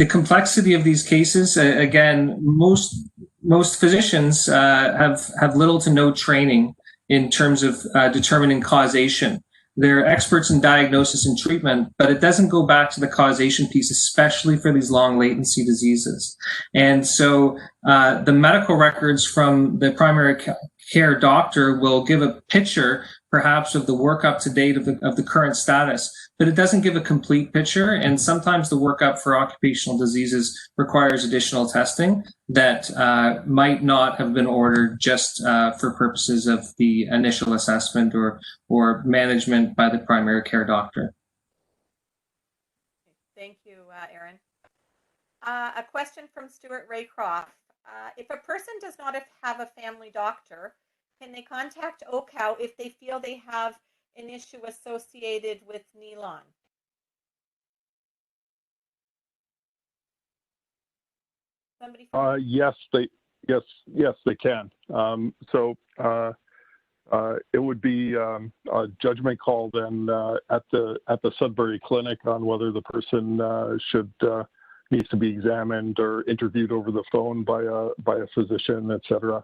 complexity of these cases, again, most physicians have little to no training in terms of determining causation. They're experts in diagnosis and treatment, but it doesn't go back to the causation piece, especially for these long latency diseases. And so the medical records from the primary care doctor will give a picture, perhaps, of the work up to date of the current status. but it doesn't give a complete picture. And sometimes the workup for occupational diseases requires additional testing that might not have been ordered just for purposes of the initial assessment or management by the primary care doctor. Thank you, Aaron. A question from Stuart Raycroft. If a person does not have a family doctor, can they contact OHCOW if they feel they have an issue associated with Neelon? Somebody from Yes, they can. It would be a judgment call then at the Sudbury Clinic on whether the person needs to be examined or interviewed over the phone by a physician, etc.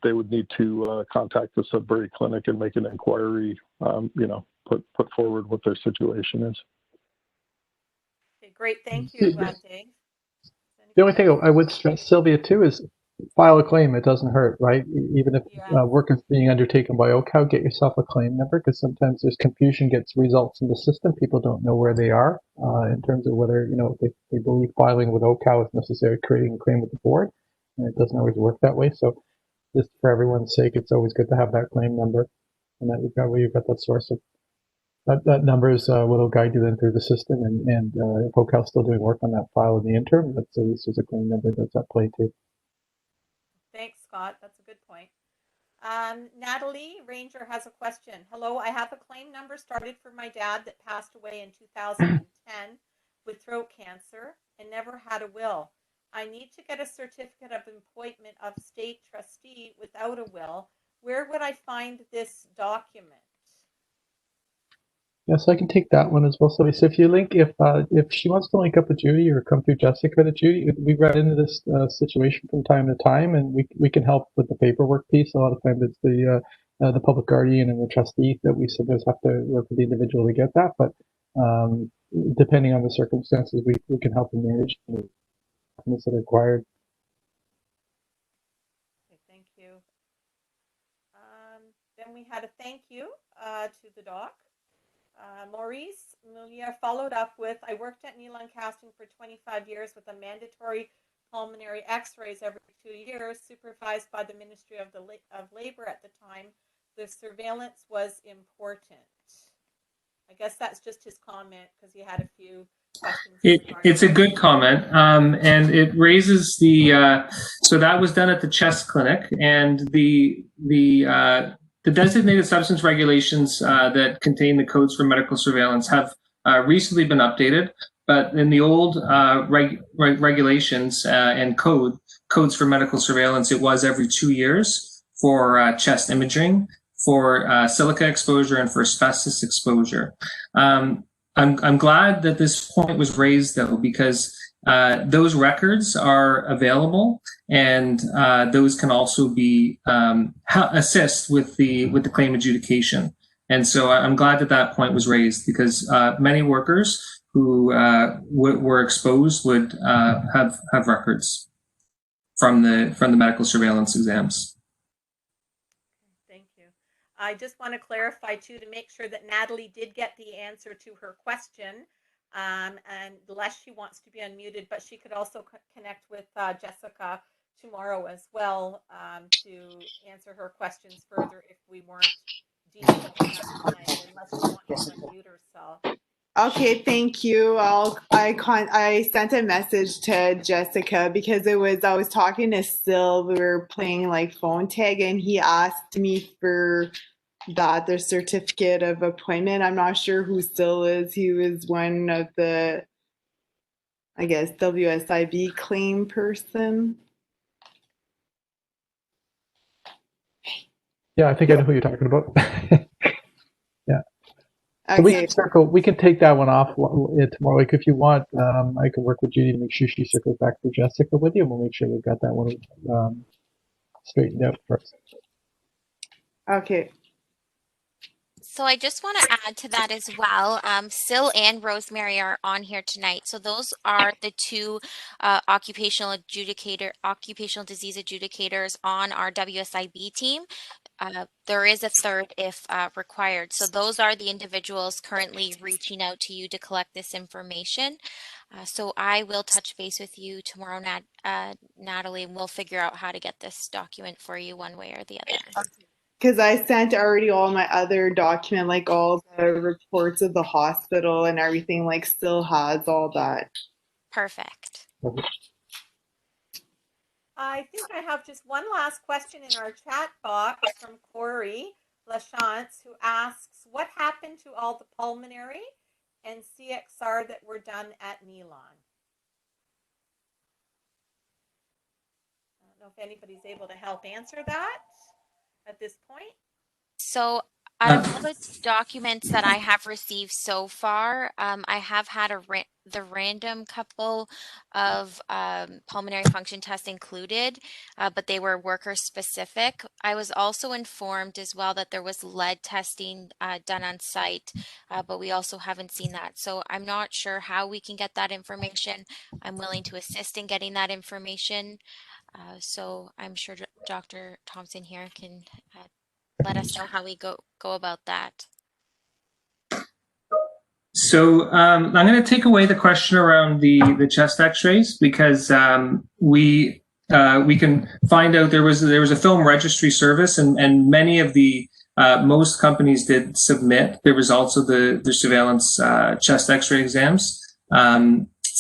They would need to contact the Sudbury Clinic and make an inquiry. Put forward what their situation is. Okay, great. Thank you, Dave. The only thing I would stress, Sylvia, too, is file a claim. It doesn't hurt, right? Even if work is being undertaken by OHCOW, get yourself a claim number, because sometimes there's confusion, gets results in the system. People don't know where they are in terms of whether, they believe filing with OHCOW is necessary, creating a claim with the board, and it doesn't always work that way. So just for everyone's sake, it's always good to have that claim number, and that you've got that source of that number is what'll guide you then through the system, and if OHCOW's still doing work on that file in the interim, that's at least there's a claim number that's at play too. Thanks, Scott. That's a good point. Natalie Ranger has a question. Hello, I have a claim number started for my dad that passed away in 2010 with throat cancer and never had a will. I need to get a certificate of appointment of state trustee without a will. Where would I find this document? Yes, I can take that one as well. So if you link, if she wants to link up with Judy or come through Jessica to Judy, we run into this situation from time to time, and we can help with the paperwork piece. A lot of times it's the public guardian and the trustee that we sometimes have to work with the individual to get that. But depending on the circumstances, we can help them manage the documents that are required. Okay, thank you. Then we had a thank you to the doc. Maurice Mulia followed up with, I worked at Neelon Casting for 25 years with a mandatory pulmonary x-rays every 2 years, supervised by the Ministry of Labor at the time. The surveillance was important. I guess that's just his comment because he had a few questions. It's a good comment, and it raises so that was done at the chest clinic, and the designated substance regulations that contain the codes for medical surveillance have recently been updated, but in the old regulations and codes for medical surveillance, it was every 2 years for chest imaging, for silica exposure, and for asbestos exposure. I'm glad that this point was raised, though, because those records are available, and those can also be assist with the claim adjudication. And so I'm glad that point was raised, because many workers who were exposed would have records from the medical surveillance exams. Thank you. I just want to clarify too, to make sure that Natalie did get the answer to her question. And unless she wants to be unmuted, but she could also connect with Jessica tomorrow as well to answer her questions further if we weren't dealing with enough time, unless she wants to unmute herself. Okay, thank you. I sent a message to Jessica because I was talking to Sil. We were playing like phone tag, and he asked me for the certificate of appointment. I'm not sure who Sil is. He was one of the, I guess, WSIB claim person. Yeah, I think I know who you're talking about. Yeah. Okay. So we can take that one off tomorrow. Like if you want, I can work with Judy to make sure she circles back to Jessica with you, and we'll make sure we've got that one straightened out first. Okay. So I just want to add to that as well. Sil and Rosemary are on here tonight. So those are the two occupational disease adjudicators on our WSIB team. there is a third if required. So those are the individuals currently reaching out to you to collect this information. So I will touch base with you tomorrow, Natalie, and we'll figure out how to get this document for you one way or the other. Because I sent already all my other document, like all the reports of the hospital and everything, like still has all that. Perfect. I think I have just one last question in our chat box from Corey Lachance, who asks, what happened to all the pulmonary and CXR that were done at Neelon? I don't know if anybody's able to help answer that at this point. So out of all the documents that I have received so far, I have had the random couple of pulmonary function tests included, but they were worker specific. I was also informed as well that there was lead testing done on site, but we also haven't seen that. So I'm not sure how we can get that information. I'm willing to assist in getting that information. So I'm sure Dr. Thompson here can let us know how we go about that. So I'm going to take away the question around the chest X-rays, because we can find out there was a film registry service, and many of the most companies did submit the results of the surveillance chest X-ray exams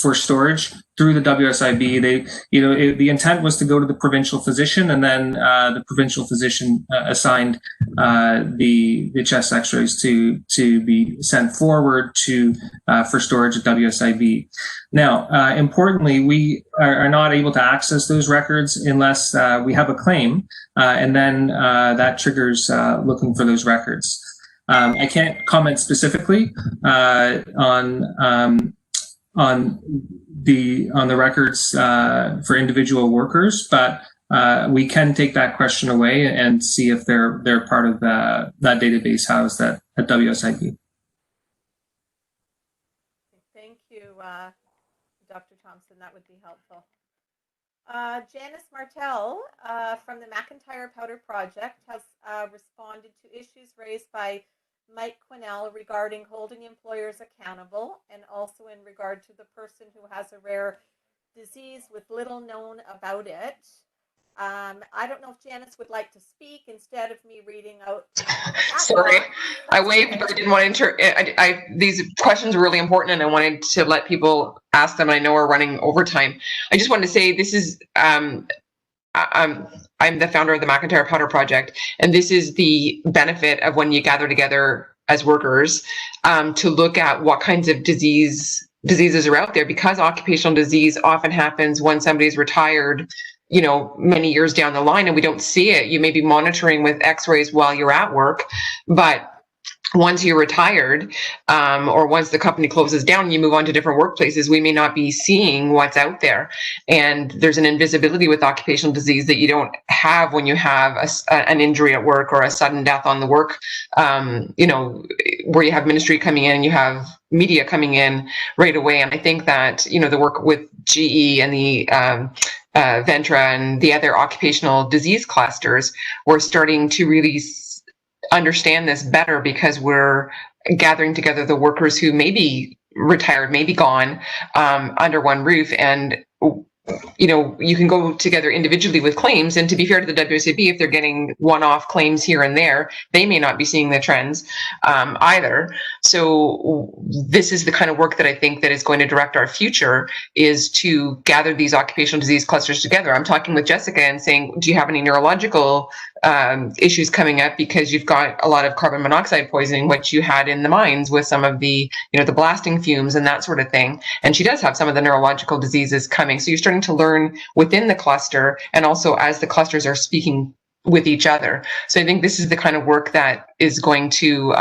for storage through the WSIB. The intent was to go to the provincial physician, and then the provincial physician assigned the chest X-rays to be sent forward to for storage at WSIB. Now, importantly, we are not able to access those records unless we have a claim, and then that triggers looking for those records. I can't comment specifically on the records for individual workers, but we can take that question away and see if they're part of that database housed at WSIB. Thank you, Dr. Thompson. That would be helpful. Janice Martell from the McIntyre Powder Project has responded to issues raised by Mike Quinnell regarding holding employers accountable, and also in regard to the person who has a rare disease with little known about it. I don't know if Janice would like to speak instead of me reading out. Sorry, I waved, but I didn't want to these questions are really important, and I wanted to let people ask them. I know we're running overtime. I just wanted to say this is, I'm the founder of the McIntyre Powder Project, and this is the benefit of when you gather together as workers to look at what kinds of diseases are out there, because occupational disease often happens when somebody's retired, many years down the line, and we don't see it. You may be monitoring with x-rays while you're at work, but once you're retired, or once the company closes down and you move on to different workplaces, we may not be seeing what's out there. And there's an invisibility with occupational disease that you don't have when you have an injury at work or a sudden death on the work, where you have ministry coming in and you have media coming in right away. And I think that, the work with GE and the Ventra and the other occupational disease clusters, we're starting to really understand this better, because we're gathering together the workers who may be retired, may be gone, under one roof. And you can go together individually with claims, and to be fair to the WSAB, if they're getting one-off claims here and there, they may not be seeing the trends either. So this is the kind of work that I think that is going to direct our future, is to gather these occupational disease clusters together. I'm talking with Jessica and saying, do you have any neurological issues coming up, because you've got a lot of carbon monoxide poisoning, which you had in the mines with some of the, the blasting fumes and that sort of thing. And she does have some of the neurological diseases coming. So you're starting to learn within the cluster, and also as the clusters are speaking with each other. So I think this is the kind of work that is going to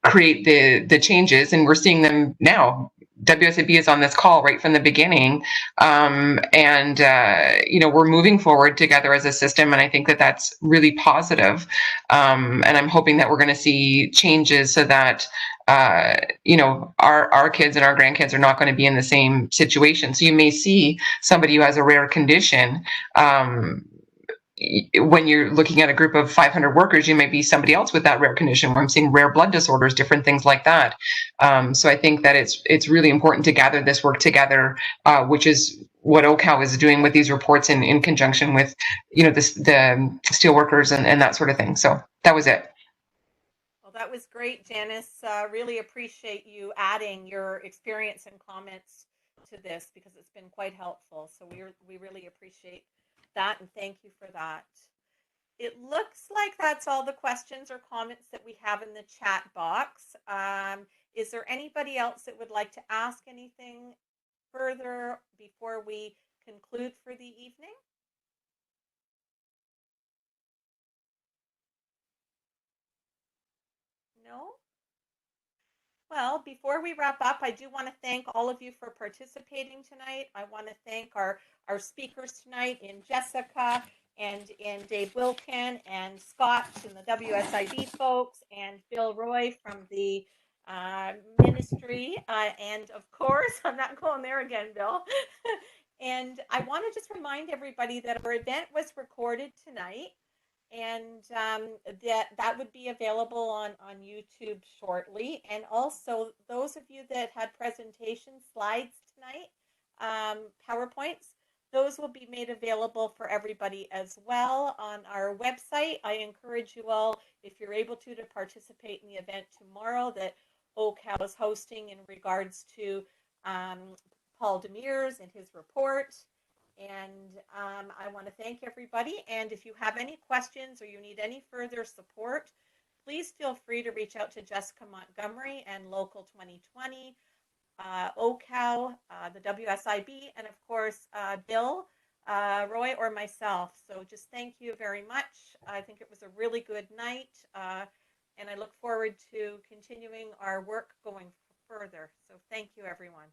create the changes, and we're seeing them now. WSAB is on this call right from the beginning, and we're moving forward together as a system, and I think that that's really positive. And I'm hoping that we're going to see changes so that our kids and our grandkids are not going to be in the same situation. So you may see somebody who has a rare condition, when you're looking at a group of 500 workers, you may be somebody else with that rare condition, where I'm seeing rare blood disorders, different things like that. So I think that it's really important to gather this work together, which is what OHCOW is doing with these reports in conjunction with, the steel workers and that sort of thing. So that was it. Well, that was great, Janice. Really appreciate you adding your experience and comments to this because it's been quite helpful. So we really appreciate that and thank you for that. It looks like that's all the questions or comments that we have in the chat box. Is there anybody else that would like to ask anything further before we conclude for the evening? No? Well, before we wrap up, I do want to thank all of you for participating tonight. I want to thank our speakers tonight in Jessica and in Dave Wilkin and Scott and the WSIB folks and Bill Roy from the ministry. And of course, I'm not going there again, Bill. And I want to just remind everybody that our event was recorded tonight. And that would be available on YouTube shortly. And also, those of you that had presentation slides tonight, PowerPoints, those will be made available for everybody as well on our website. I encourage you all, if you're able to participate in the event tomorrow that OHCOW is hosting in regards to Paul Demers and his report. And I want to thank everybody. And if you have any questions or you need any further support, please feel free to reach out to Jessica Montgomery and Local 2020, OHCOW, the WSIB, and of course, Bill, Roy, or myself. So just thank you very much. I think it was a really good night. And I look forward to continuing our work going further. So thank you, everyone.